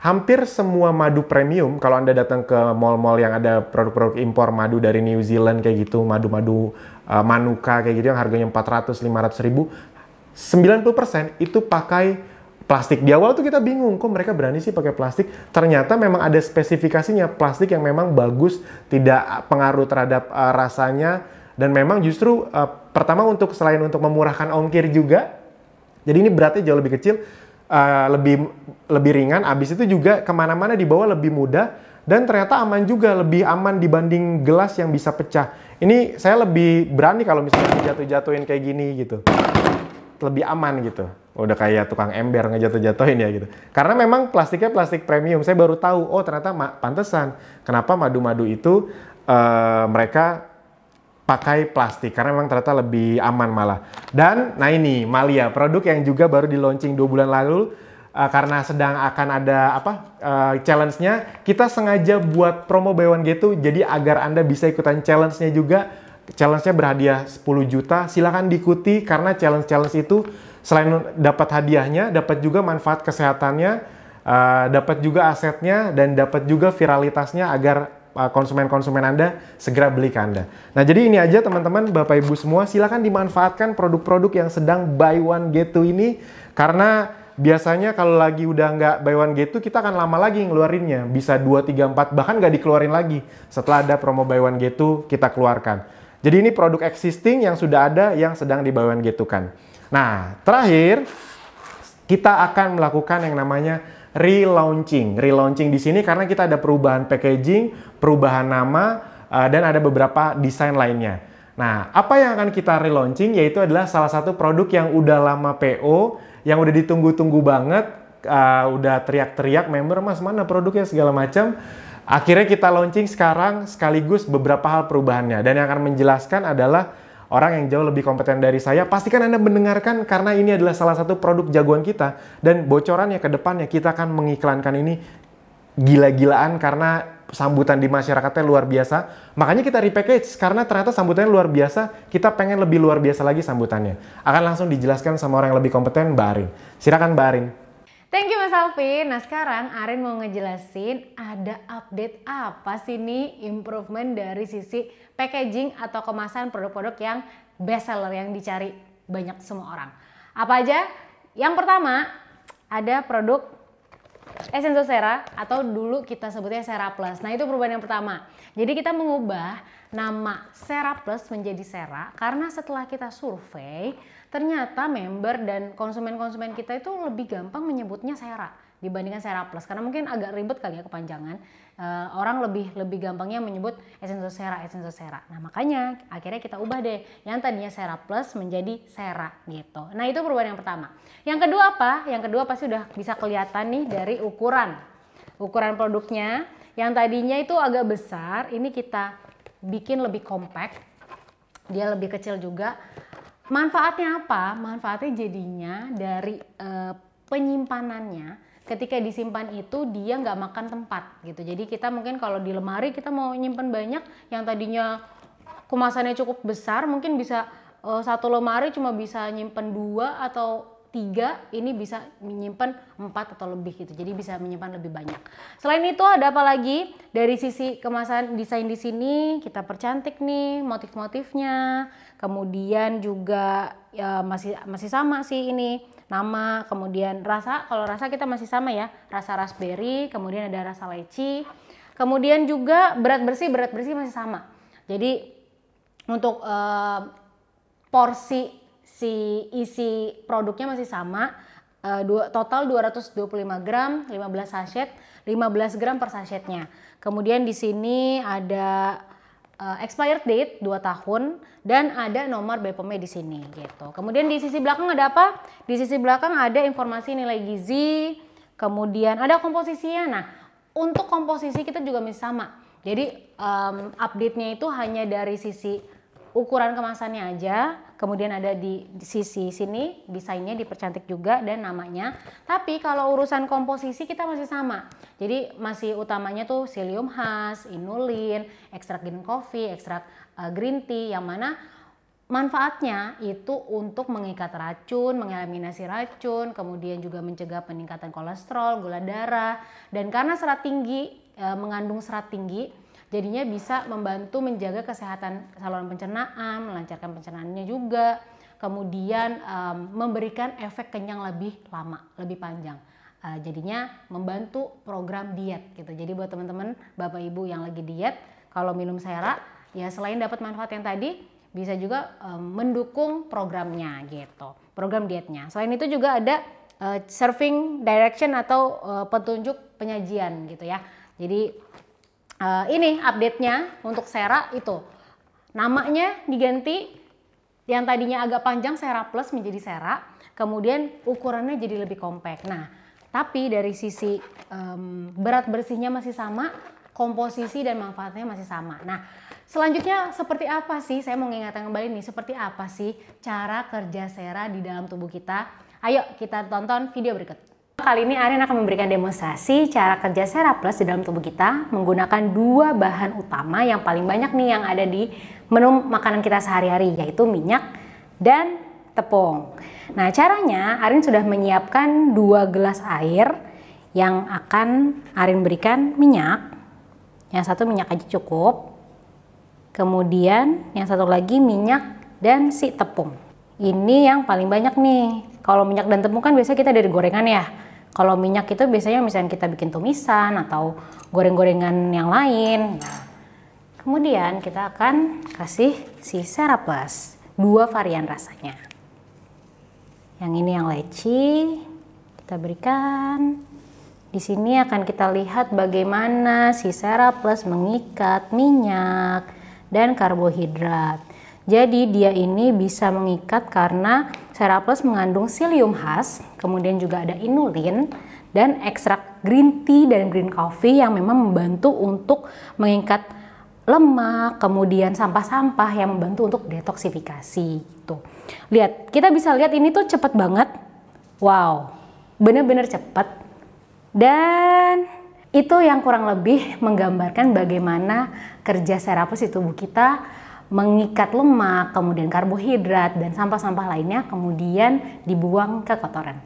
hampir semua madu premium, kalau Anda datang ke mall-mall yang ada produk-produk impor madu dari New Zealand kayak gitu, madu-madu Manuka kayak gitu yang harganya 400-500 ribu, 90% itu pakai plastik. Di awal tuh kita bingung, kok mereka berani sih pakai plastik? Ternyata memang ada spesifikasinya, plastik yang memang bagus, tidak pengaruh terhadap rasanya, dan memang justru pertama selain untuk memurahkan ongkir juga, jadi ini beratnya jauh lebih kecil, lebih ringan, abis itu juga kemana-mana dibawa lebih mudah, dan ternyata aman juga, lebih aman dibanding gelas yang bisa pecah. Ini saya lebih berani kalau misalnya jatuh-jatuhin kayak gini gitu. Lebih aman gitu. Udah kayak tukang ember ngejatuh-jatuhin ya gitu. Karena memang plastiknya plastik premium. Saya baru tahu, oh ternyata pantesan kenapa madu-madu itu mereka pakai plastik. Karena memang ternyata lebih aman malah. Dan nah ini Malia, produk yang juga baru di launching 2 bulan lalu. karena sedang akan ada challenge-nya, kita sengaja buat promo buy one get two, jadi agar Anda bisa ikutan challenge-nya juga. Challenge-nya berhadiah 10 juta, silakan diikuti karena challenge-challenge itu selain dapat hadiahnya, dapat juga manfaat kesehatannya, dapat juga asetnya, dan dapat juga viralitasnya agar konsumen-konsumen Anda segera beli ke Anda. Nah, jadi ini aja teman-teman, Bapak Ibu semua, silakan dimanfaatkan produk-produk yang sedang buy one get two ini, karena biasanya kalau lagi udah nggak buy one get two, kita akan lama lagi ngeluarinnya. Bisa 2, 3, 4, bahkan nggak dikeluarin lagi. Setelah ada promo buy one get two, kita keluarkan. Jadi ini produk existing yang sudah ada, yang sedang di buy one get two kan. Nah, terakhir, kita akan melakukan yang namanya relaunching. Relaunching di sini karena kita ada perubahan packaging, perubahan nama, dan ada beberapa desain lainnya. Nah, apa yang akan kita relaunching yaitu adalah salah satu produk yang udah lama PO, yang udah ditunggu-tunggu banget, udah teriak-teriak member, Mas mana produknya segala macam. Akhirnya kita launching sekarang sekaligus beberapa hal perubahannya. Dan yang akan menjelaskan adalah orang yang jauh lebih kompeten dari saya. Pastikan Anda mendengarkan karena ini adalah salah satu produk jagoan kita. Dan bocorannya ke depannya kita akan mengiklankan ini gila-gilaan karena sambutan di masyarakatnya luar biasa. Makanya kita repackage karena ternyata sambutannya luar biasa. Kita pengen lebih luar biasa lagi sambutannya. Akan langsung dijelaskan sama orang yang lebih kompeten, Mbak Arin. Silakan Mbak Arin. Thank you Mas Alvin. Nah sekarang Arin mau ngejelasin ada update apa sih nih improvement dari sisi packaging atau kemasan produk-produk yang best seller yang dicari banyak semua orang. Apa aja? Yang pertama ada produk Essential Sera atau dulu kita sebutnya Sera Plus. Nah itu perubahan yang pertama. Jadi kita mengubah nama Sera Plus menjadi Sera karena setelah kita survei ternyata member dan konsumen-konsumen kita itu lebih gampang menyebutnya Sera dibandingkan Sera Plus karena mungkin agak ribet kali ya kepanjangan. Orang lebih gampangnya menyebut Essential Sera. Nah makanya akhirnya kita ubah deh yang tadinya Sera Plus menjadi Sera gitu. Nah itu perubahan yang pertama. Yang kedua apa? Yang kedua pasti udah bisa kelihatan nih dari ukuran produknya. Yang tadinya itu agak besar, ini kita bikin lebih compact, dia lebih kecil juga. Manfaatnya apa? Manfaatnya jadinya dari penyimpanannya, ketika disimpan itu dia nggak makan tempat gitu. Jadi kita mungkin kalau di lemari kita mau nyimpan banyak, yang tadinya kemasannya cukup besar, mungkin bisa satu lemari cuma bisa nyimpan 2 atau 3, ini bisa menyimpan 4 atau lebih gitu. Jadi bisa menyimpan lebih banyak. Selain itu ada apa lagi? Dari sisi kemasan desain di sini kita percantik nih motif-motifnya. Kemudian juga ya masih sama sih ini nama, kemudian rasa. Kalau rasa kita masih sama ya, rasa raspberry, kemudian ada rasa leci. Kemudian juga berat bersih masih sama. Jadi untuk porsi si isi produknya masih sama, total 225 gram, 15 sachet, 15 gram per sachetnya. Kemudian di sini ada expired date 2 tahun dan ada nomor BPOM-nya di sini gitu. Kemudian di sisi belakang ada apa? Di sisi belakang ada informasi nilai gizi, kemudian ada komposisinya. Nah, untuk komposisi kita juga masih sama. Jadi update-nya itu hanya dari sisi ukuran kemasannya aja, kemudian ada di sisi sini desainnya dipercantik juga dan namanya. Tapi kalau urusan komposisi kita masih sama. Jadi masih utamanya tuh psyllium husk, inulin, ekstrak green coffee, ekstrak green tea, yang mana manfaatnya itu untuk mengikat racun, mengeliminasi racun, kemudian juga mencegah peningkatan kolesterol, gula darah, dan karena serat tinggi, mengandung serat tinggi, jadinya bisa membantu menjaga kesehatan saluran pencernaan, melancarkan pencernaannya juga, kemudian memberikan efek kenyang lebih lama, lebih panjang. Jadinya membantu program diet gitu. Jadi buat teman-teman Bapak Ibu yang lagi diet, kalau minum Sera, ya selain dapat manfaat yang tadi, bisa juga mendukung programnya gitu, program dietnya. Selain itu juga ada serving direction atau petunjuk penyajian gitu ya. Jadi ini update-nya untuk Sera itu. Namanya diganti, yang tadinya agak panjang Sera Plus menjadi Sera, kemudian ukurannya jadi lebih compact. Nah, tapi dari sisi berat bersihnya masih sama, komposisi dan manfaatnya masih sama. Nah, selanjutnya seperti apa sih? Saya mau mengingatkan kembali nih, seperti apa sih cara kerja Sera di dalam tubuh kita? Ayo kita tonton video berikut. Kali ini Arin akan memberikan demonstrasi cara kerja Seraplus di dalam tubuh kita menggunakan dua bahan utama yang paling banyak nih yang ada di menu makanan kita sehari-hari, yaitu minyak dan tepung. Nah, caranya Arin sudah menyiapkan 2 gelas air yang akan Arin berikan minyak. Yang satu minyak aja cukup. Kemudian yang satu lagi minyak dan si tepung. Ini yang paling banyak nih. Kalau minyak dan tepung kan biasanya kita dari gorengan ya. Kalau minyak itu biasanya misalnya kita bikin tumisan atau goreng-gorengan yang lain. Nah, kemudian kita akan kasih si Seraplus, 2 varian rasanya. Yang ini yang leci, kita berikan. Di sini akan kita lihat bagaimana si Seraplus mengikat minyak dan karbohidrat. Jadi dia ini bisa mengikat karena Seraplus mengandung psyllium khas, kemudian juga ada inulin dan ekstrak green tea dan green coffee yang memang membantu untuk mengikat lemak, kemudian sampah-sampah yang membantu untuk detoksifikasi gitu. Lihat, kita bisa lihat ini tuh cepet banget. Wow, bener-bener cepet. Dan itu yang kurang lebih menggambarkan bagaimana kerja Seraplus di tubuh kita mengikat lemak, kemudian karbohidrat dan sampah-sampah lainnya kemudian dibuang ke kotoran.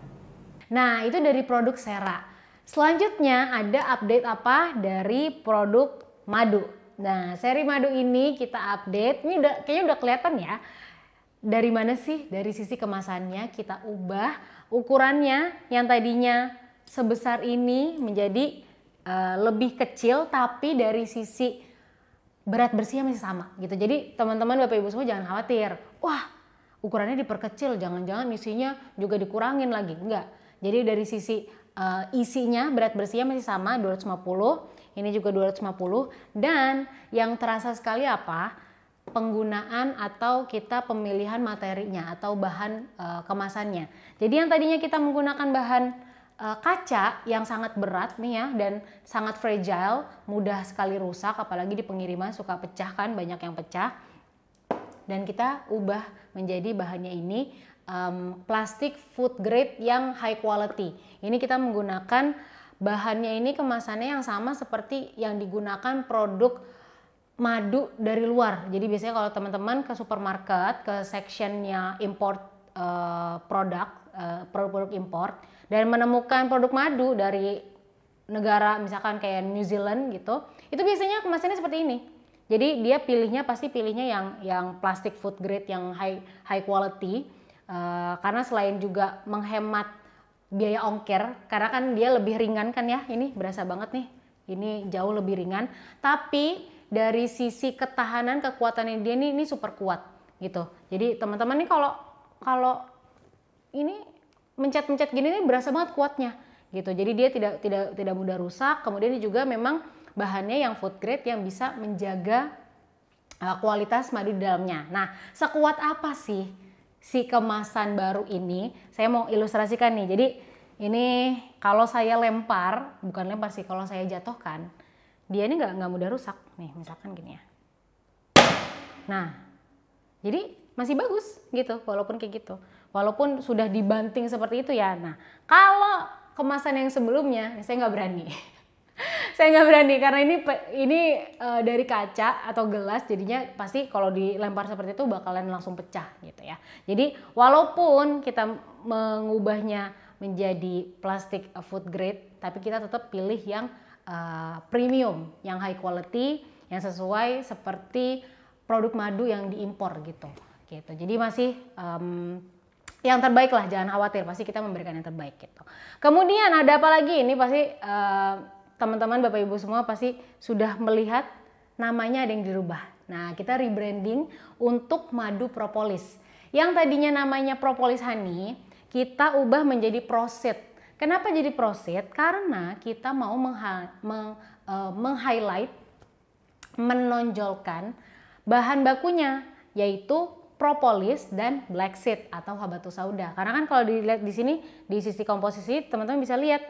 Nah, itu dari produk Sera. Selanjutnya ada update apa dari produk madu. Nah, seri madu ini kita update. Ini kayaknya udah kelihatan ya. Dari mana sih? Dari sisi kemasannya kita ubah ukurannya yang tadinya sebesar ini menjadi lebih kecil, tapi dari sisi berat bersihnya masih sama gitu. Jadi teman-teman Bapak Ibu semua jangan khawatir. Wah, ukurannya diperkecil, jangan-jangan isinya juga dikurangin lagi. Enggak. Jadi dari sisi isinya berat bersihnya masih sama 250, ini juga 250, dan yang terasa sekali apa? Penggunaan atau kita pemilihan materinya atau bahan kemasannya. Jadi yang tadinya kita menggunakan bahan kaca yang sangat berat nih ya dan sangat fragile, mudah sekali rusak, apalagi di pengiriman suka pecah kan, banyak yang pecah. Dan kita ubah menjadi bahannya ini plastik food grade yang high quality. Ini kita menggunakan bahannya ini kemasannya yang sama seperti yang digunakan produk madu dari luar. Jadi biasanya kalau teman-teman ke supermarket, ke sectionnya import produk import, dan menemukan produk madu dari negara misalkan kayak New Zealand gitu, itu biasanya kemasannya seperti ini. Jadi dia pasti pilihnya yang plastic food grade yang high quality, karena selain juga menghemat biaya ongkir, karena kan dia lebih ringan kan ya, ini berasa banget nih, ini jauh lebih ringan, tapi dari sisi ketahanan kekuatannya dia ini super kuat gitu. Jadi teman-teman nih kalau ini mencet-mencet gini nih berasa banget kuatnya gitu. Jadi dia tidak mudah rusak. Kemudian juga memang bahannya yang food grade yang bisa menjaga kualitas madu di dalamnya. Nah, sekuat apa sih si kemasan baru ini? Saya mau ilustrasikan nih. Jadi ini kalau saya lempar, bukan lempar sih, kalau saya jatuhkan, dia ini nggak mudah rusak. Nih, misalkan gini ya. Nah, jadi masih bagus gitu, walaupun kayak gitu. Walaupun sudah dibanting seperti itu ya. Nah, kalau kemasan yang sebelumnya, saya nggak berani. Saya nggak berani karena ini dari kaca atau gelas, jadinya pasti kalau dilempar seperti itu bakalan langsung pecah gitu ya. Jadi walaupun kita mengubahnya menjadi plastik food grade, tapi kita tetap pilih yang premium, yang high quality, yang sesuai seperti produk madu yang diimpor gitu. Jadi masih yang terbaik lah, jangan khawatir, pasti kita memberikan yang terbaik gitu. Kemudian ada apa lagi? Ini pasti teman-teman Bapak Ibu semua pasti sudah melihat namanya ada yang dirubah. Nah, kita rebranding untuk madu propolis. Yang tadinya namanya propolis honey, kita ubah menjadi Proceed. Kenapa jadi Proceed? Karena kita mau meng-highlight, menonjolkan bahan bakunya, yaitu propolis dan black seed atau habatus sauda. Karena kan kalau dilihat di sini di sisi komposisi teman-teman bisa lihat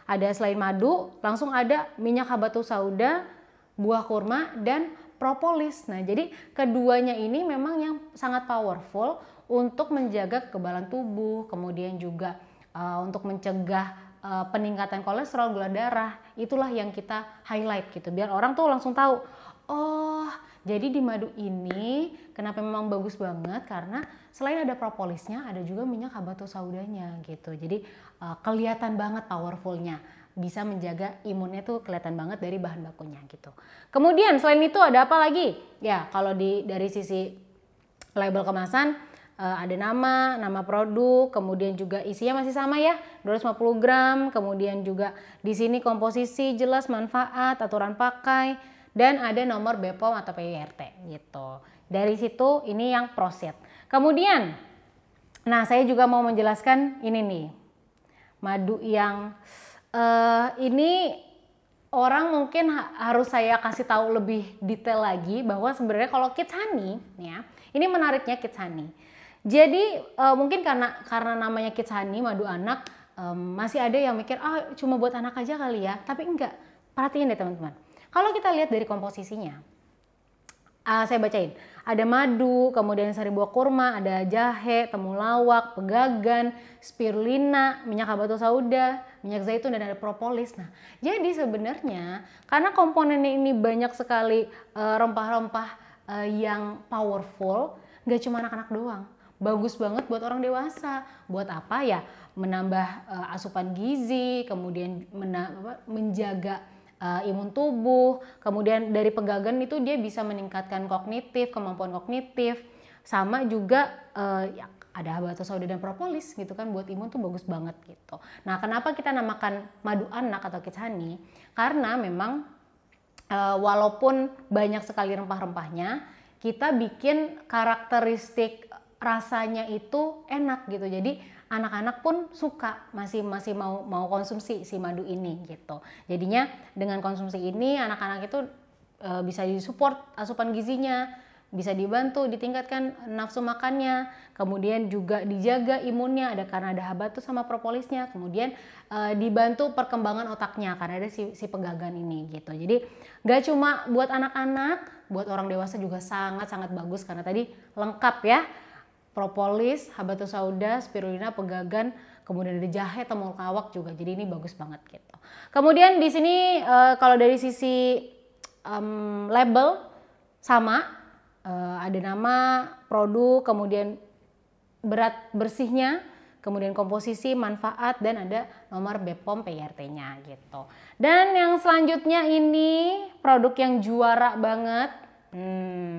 ada selain madu langsung ada minyak habatus sauda, buah kurma dan propolis. Nah, jadi keduanya ini memang yang sangat powerful untuk menjaga kekebalan tubuh, kemudian juga untuk mencegah peningkatan kolesterol, gula darah, itulah yang kita highlight gitu, biar orang tuh langsung tahu, oh jadi di madu ini kenapa memang bagus banget, karena selain ada propolisnya, ada juga minyak habatus saudanya gitu. Jadi kelihatan banget powerfulnya, bisa menjaga imunnya tuh kelihatan banget dari bahan bakunya gitu. Kemudian selain itu ada apa lagi? Ya kalau dari sisi label kemasan, ada nama produk, kemudian juga isinya masih sama ya, 250 gram, kemudian juga di sini komposisi jelas, manfaat, aturan pakai, dan ada nomor BPOM atau PYRT gitu. Dari situ ini yang proset. Kemudian, nah saya juga mau menjelaskan ini nih, madu yang ini orang mungkin harus saya kasih tahu lebih detail lagi bahwa sebenarnya kalau Kids Honey, ya, ini menariknya Kids Honey. Jadi mungkin karena namanya Kids Honey, madu anak, masih ada yang mikir cuma buat anak aja kali ya, tapi enggak. Perhatiin deh teman-teman. Kalau kita lihat dari komposisinya, saya bacain. Ada madu, kemudian sari buah kurma, ada jahe, temulawak, pegagan, spirulina, minyak habatus sauda, minyak zaitun, dan ada propolis. Nah, jadi sebenarnya karena komponennya ini banyak sekali rempah-rempah yang powerful, nggak cuma anak-anak doang. Bagus banget buat orang dewasa. Buat apa ya? Menambah asupan gizi, kemudian menjaga imun tubuh, kemudian dari pegagan itu dia bisa meningkatkan kognitif, kemampuan kognitif, sama juga ya, ada habatus sauda dan propolis gitu kan, buat imun tuh bagus banget gitu. Nah, kenapa kita namakan madu anak atau Kids Honey? Karena memang walaupun banyak sekali rempah-rempahnya, kita bikin karakteristik rasanya itu enak gitu. Jadi anak-anak pun suka, masih mau konsumsi si madu ini gitu. Jadinya dengan konsumsi ini anak-anak itu bisa disupport asupan gizinya, bisa dibantu ditingkatkan nafsu makannya, kemudian juga dijaga imunnya karena ada habatus sama propolisnya, kemudian dibantu perkembangan otaknya karena ada si pegagan ini gitu. Jadi nggak cuma buat anak-anak, buat orang dewasa juga sangat-sangat bagus karena tadi lengkap ya. Propolis, habatus sauda, spirulina, pegagan, kemudian ada jahe, temulawak juga. Jadi ini bagus banget gitu. Kemudian di sini kalau dari sisi label sama, ada nama, produk, kemudian berat bersihnya, kemudian komposisi, manfaat, dan ada nomor BPOM PYRT-nya gitu. Dan yang selanjutnya ini produk yang juara banget,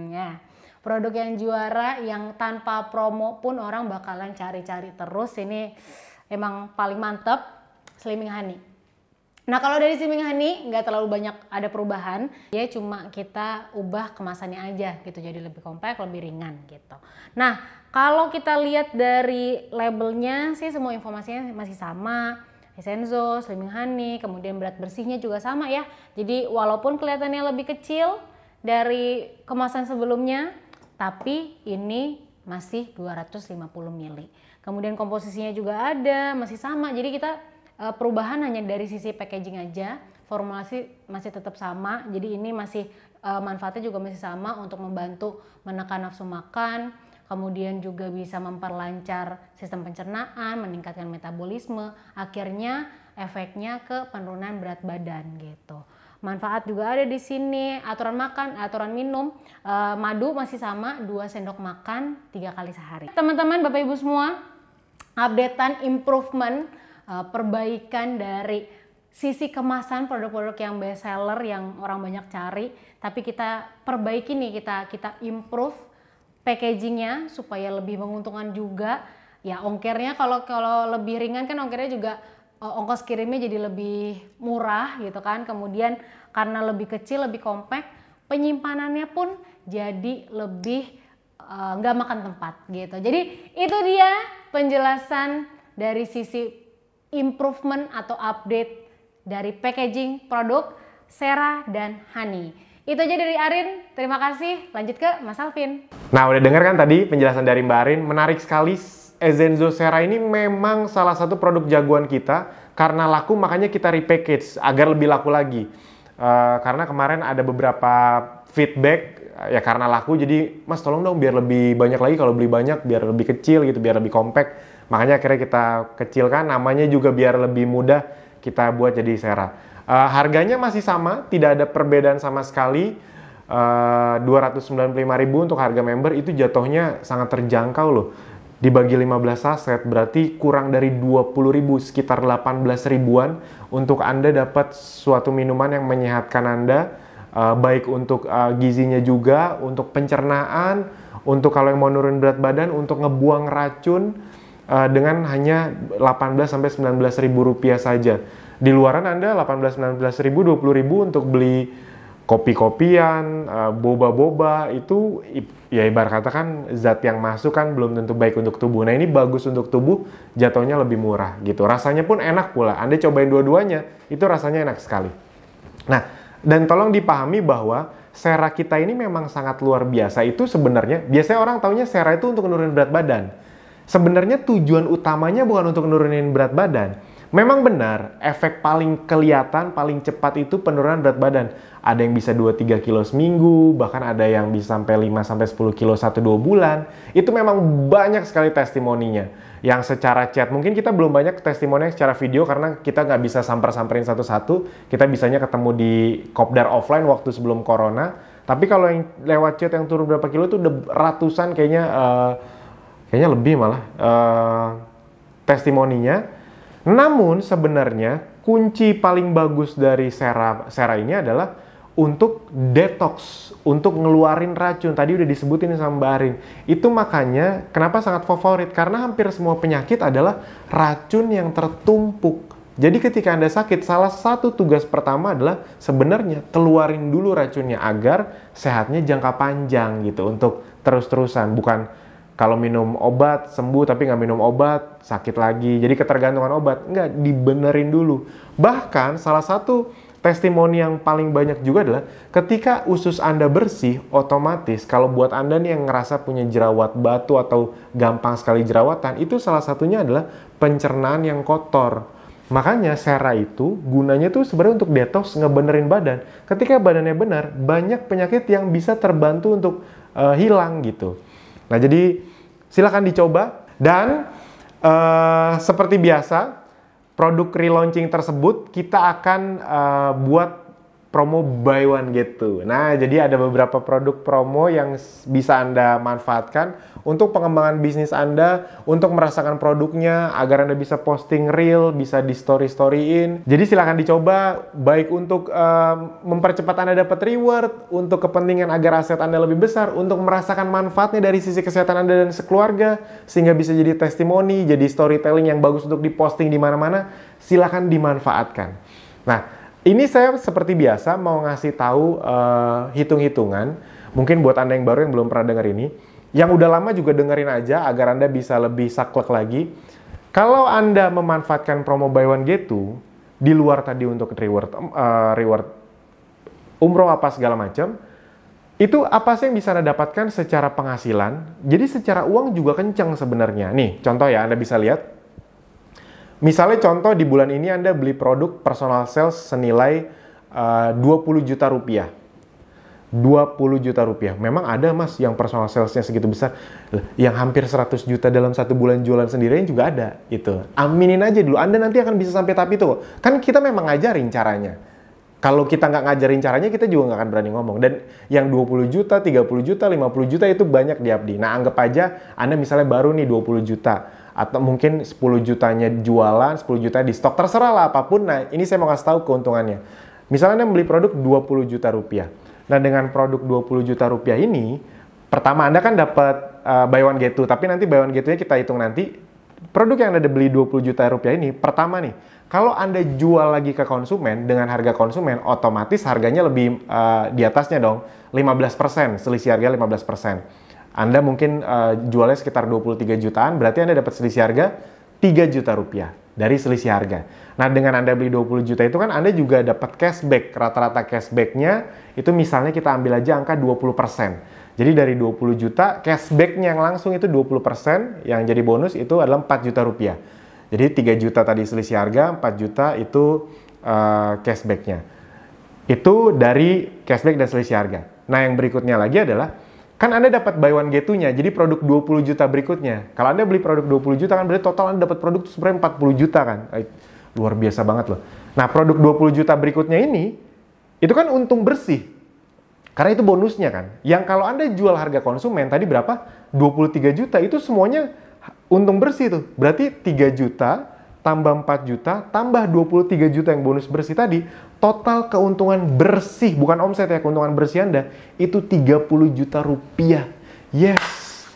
ya. Produk yang juara yang tanpa promo pun orang bakalan cari-cari terus. Ini emang paling mantep, Slimming Honey. Nah kalau dari Slimming Honey nggak terlalu banyak ada perubahan, ya cuma kita ubah kemasannya aja gitu, jadi lebih compact, lebih ringan gitu. Nah kalau kita lihat dari labelnya sih semua informasinya masih sama. Essenzo, Slimming Honey, kemudian berat bersihnya juga sama ya. Jadi walaupun kelihatannya lebih kecil dari kemasan sebelumnya, tapi ini masih 250 ml. Kemudian komposisinya juga ada, masih sama. Jadi kita perubahan hanya dari sisi packaging aja, formulasi masih tetap sama. Jadi ini masih manfaatnya juga masih sama untuk membantu menekan nafsu makan, kemudian juga bisa memperlancar sistem pencernaan, meningkatkan metabolisme, akhirnya efeknya ke penurunan berat badan gitu. Manfaat juga ada di sini, aturan makan, aturan minum, madu masih sama, 2 sendok makan 3 kali sehari. Teman-teman, Bapak Ibu semua, updatean improvement, perbaikan dari sisi kemasan produk-produk yang best seller yang orang banyak cari, tapi kita perbaiki nih, kita improve packagingnya supaya lebih menguntungkan juga. Ya ongkirnya kalau lebih ringan kan ongkirnya juga ongkos kirimnya jadi lebih murah gitu kan. Kemudian karena lebih kecil, lebih compact, penyimpanannya pun jadi lebih nggak makan tempat gitu. Jadi itu dia penjelasan dari sisi improvement atau update dari packaging produk Sera dan Honey. Itu aja dari Arin, terima kasih. Lanjut ke Mas Alvin. Nah udah denger kan tadi penjelasan dari Mbak Arin, menarik sekali. Essenzo Sera ini memang salah satu produk jagoan kita, karena laku makanya kita repackage agar lebih laku lagi. Karena kemarin ada beberapa feedback ya karena laku, jadi Mas tolong dong biar lebih banyak lagi, kalau beli banyak biar lebih kecil gitu, biar lebih compact. Makanya akhirnya kita kecilkan namanya juga biar lebih mudah kita buat jadi Sera. Harganya masih sama, tidak ada perbedaan sama sekali. 295.000 untuk harga member itu jatuhnya sangat terjangkau loh. Dibagi 15 saset berarti kurang dari 20.000, sekitar 18 ribuan untuk Anda dapat suatu minuman yang menyehatkan Anda, baik untuk gizinya juga, untuk pencernaan, untuk kalau yang mau nurun berat badan, untuk ngebuang racun, dengan hanya 18 sampai 19 ribu rupiah saja. Di luaran Anda 18-19 ribu, 20 ribu untuk beli kopi-kopian, boba-boba, itu ya ibarat kata kan zat yang masuk kan belum tentu baik untuk tubuh. Nah ini bagus untuk tubuh, jatuhnya lebih murah gitu. Rasanya pun enak pula. Anda cobain dua-duanya, itu rasanya enak sekali. Nah, dan tolong dipahami bahwa Sera kita ini memang sangat luar biasa. Itu sebenarnya, biasanya orang taunya Sera itu untuk menurunin berat badan. Sebenarnya tujuan utamanya bukan untuk menurunin berat badan. Memang benar, efek paling kelihatan, paling cepat itu penurunan berat badan. Ada yang bisa 2-3 kilo seminggu, bahkan ada yang bisa sampai 5-10 kilo 1-2 bulan. Itu memang banyak sekali testimoninya. Yang secara chat, mungkin kita belum banyak testimoninya secara video karena kita nggak bisa samper-samperin satu-satu. Kita bisanya ketemu di Kopdar offline waktu sebelum corona. Tapi kalau yang lewat chat yang turun berapa kilo itu udah ratusan kayaknya lebih malah testimoninya. Namun sebenarnya kunci paling bagus dari Sera ini adalah untuk detox, untuk ngeluarin racun. Tadi udah disebutin sama Mbak Arin. Itu makanya kenapa sangat favorit, karena hampir semua penyakit adalah racun yang tertumpuk. Jadi ketika Anda sakit, salah satu tugas pertama adalah sebenarnya keluarin dulu racunnya agar sehatnya jangka panjang gitu, untuk terus-terusan. Bukan kalau minum obat sembuh tapi nggak minum obat sakit lagi, jadi ketergantungan obat. Nggak, dibenerin dulu. Bahkan salah satu testimoni yang paling banyak juga adalah ketika usus Anda bersih, otomatis kalau buat Anda nih yang ngerasa punya jerawat batu atau gampang sekali jerawatan, itu salah satunya adalah pencernaan yang kotor. Makanya Sera itu gunanya tuh sebenarnya untuk detox, ngebenerin badan. Ketika badannya benar, banyak penyakit yang bisa terbantu untuk hilang gitu. Nah, jadi silakan dicoba. Dan seperti biasa, produk relaunching tersebut kita akan buat promo buy one get two. Nah, jadi ada beberapa produk promo yang bisa Anda manfaatkan untuk pengembangan bisnis Anda, untuk merasakan produknya agar Anda bisa posting reel, bisa di story-storyin. Jadi silakan dicoba, baik untuk mempercepat Anda dapat reward, untuk kepentingan agar aset Anda lebih besar, untuk merasakan manfaatnya dari sisi kesehatan Anda dan sekeluarga, sehingga bisa jadi testimoni, jadi storytelling yang bagus untuk diposting di mana-mana. Silakan dimanfaatkan. Nah, ini saya seperti biasa mau ngasih tahu hitung-hitungan. Mungkin buat Anda yang baru yang belum pernah dengar ini, yang udah lama juga dengerin aja agar Anda bisa lebih saklek lagi. Kalau Anda memanfaatkan promo buy one get two di luar tadi untuk reward umroh apa segala macam, itu apa sih yang bisa Anda dapatkan secara penghasilan? Jadi secara uang juga kenceng sebenarnya. Nih, contoh ya, Anda bisa lihat. Misalnya contoh di bulan ini Anda beli produk personal sales senilai 20 juta rupiah. 20 juta rupiah. Memang ada mas yang personal salesnya segitu besar. Yang hampir 100 juta dalam satu bulan jualan sendirian juga ada. Itu. Aminin aja dulu. Anda nanti akan bisa sampai tahap itu kok. Kan kita memang ngajarin caranya. Kalau kita nggak ngajarin caranya, kita juga nggak akan berani ngomong. Dan yang 20 juta, 30 juta, 50 juta itu banyak di Abdi. Nah, anggap aja Anda misalnya baru nih 20 juta. Atau mungkin 10 jutanya jualan, 10 juta di stok, terserah lah apapun. Nah, ini saya mau kasih tahu keuntungannya. Misalnya Anda beli produk 20 juta rupiah. Nah, dengan produk 20 juta rupiah ini, pertama Anda kan dapat buy one get two, tapi nanti buy one get two-nya kita hitung nanti. Produk yang Anda beli 20 juta rupiah ini, pertama nih, kalau Anda jual lagi ke konsumen dengan harga konsumen, otomatis harganya lebih di atasnya dong, 15%, selisih harga 15%. Anda mungkin jualnya sekitar 23 jutaan, berarti Anda dapat selisih harga 3 juta rupiah dari selisih harga. Nah, dengan Anda beli 20 juta itu kan Anda juga dapat cashback. Rata-rata cashback-nya itu misalnya kita ambil aja angka 20%. Jadi dari 20 juta, cashback-nya yang langsung itu 20%, yang jadi bonus itu adalah 4 juta rupiah. Jadi 3 juta tadi selisih harga, 4 juta itu cashback-nya. Itu dari cashback dan selisih harga. Nah, yang berikutnya lagi adalah kan Anda dapat buy one get two-nya, jadi produk 20 juta berikutnya. Kalau Anda beli produk 20 juta kan berarti total Anda dapat produk sebenarnya 40 juta kan. Luar biasa banget loh. Nah, produk 20 juta berikutnya ini, itu kan untung bersih. Karena itu bonusnya kan. Yang kalau Anda jual harga konsumen, tadi berapa? 23 juta, itu semuanya untung bersih tuh. Berarti 3 juta, tambah 4 juta, tambah 23 juta yang bonus bersih tadi, total keuntungan bersih, bukan omset ya, keuntungan bersih Anda, itu 30 juta rupiah. Yes!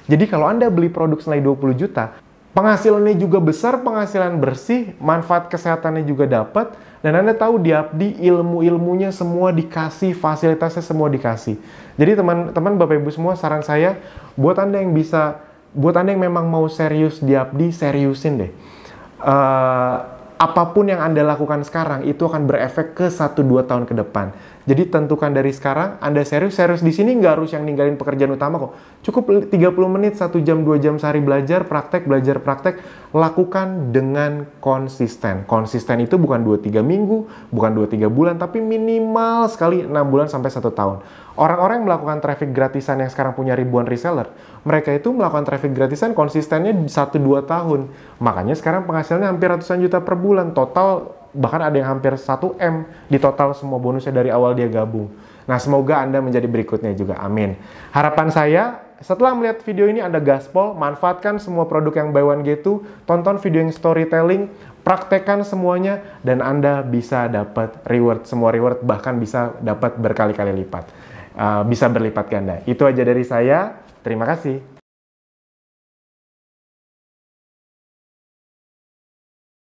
Jadi kalau Anda beli produk senilai 20 juta, penghasilannya juga besar, penghasilan bersih, manfaat kesehatannya juga dapat, dan Anda tahu di Abdi ilmu-ilmunya semua dikasih, fasilitasnya semua dikasih. Jadi teman-teman, Bapak Ibu semua, saran saya, buat Anda yang memang mau serius di Abdi, seriusin deh. Apapun yang Anda lakukan sekarang itu akan berefek ke 1-2 tahun ke depan. Jadi tentukan dari sekarang, Anda serius di sini nggak harus yang ninggalin pekerjaan utama kok. Cukup 30 menit, 1 jam, 2 jam sehari belajar praktek. Lakukan dengan konsisten. Konsisten itu bukan 2-3 minggu, bukan 2-3 bulan, tapi minimal sekali 6 bulan sampai 1 tahun. Orang-orang yang melakukan traffic gratisan yang sekarang punya ribuan reseller, mereka itu melakukan traffic gratisan konsistennya 1-2 tahun. Makanya sekarang penghasilannya hampir ratusan juta per bulan. Total bahkan ada yang hampir 1 M di total semua bonusnya dari awal dia gabung. Nah, semoga Anda menjadi berikutnya juga. Amin. Harapan saya, setelah melihat video ini Anda gaspol, manfaatkan semua produk yang buy one get two, tonton video yang storytelling, praktekkan semuanya, dan Anda bisa dapat reward, semua reward, bahkan bisa dapat berkali-kali lipat. Bisa berlipat ganda. Itu aja dari saya. Terima kasih.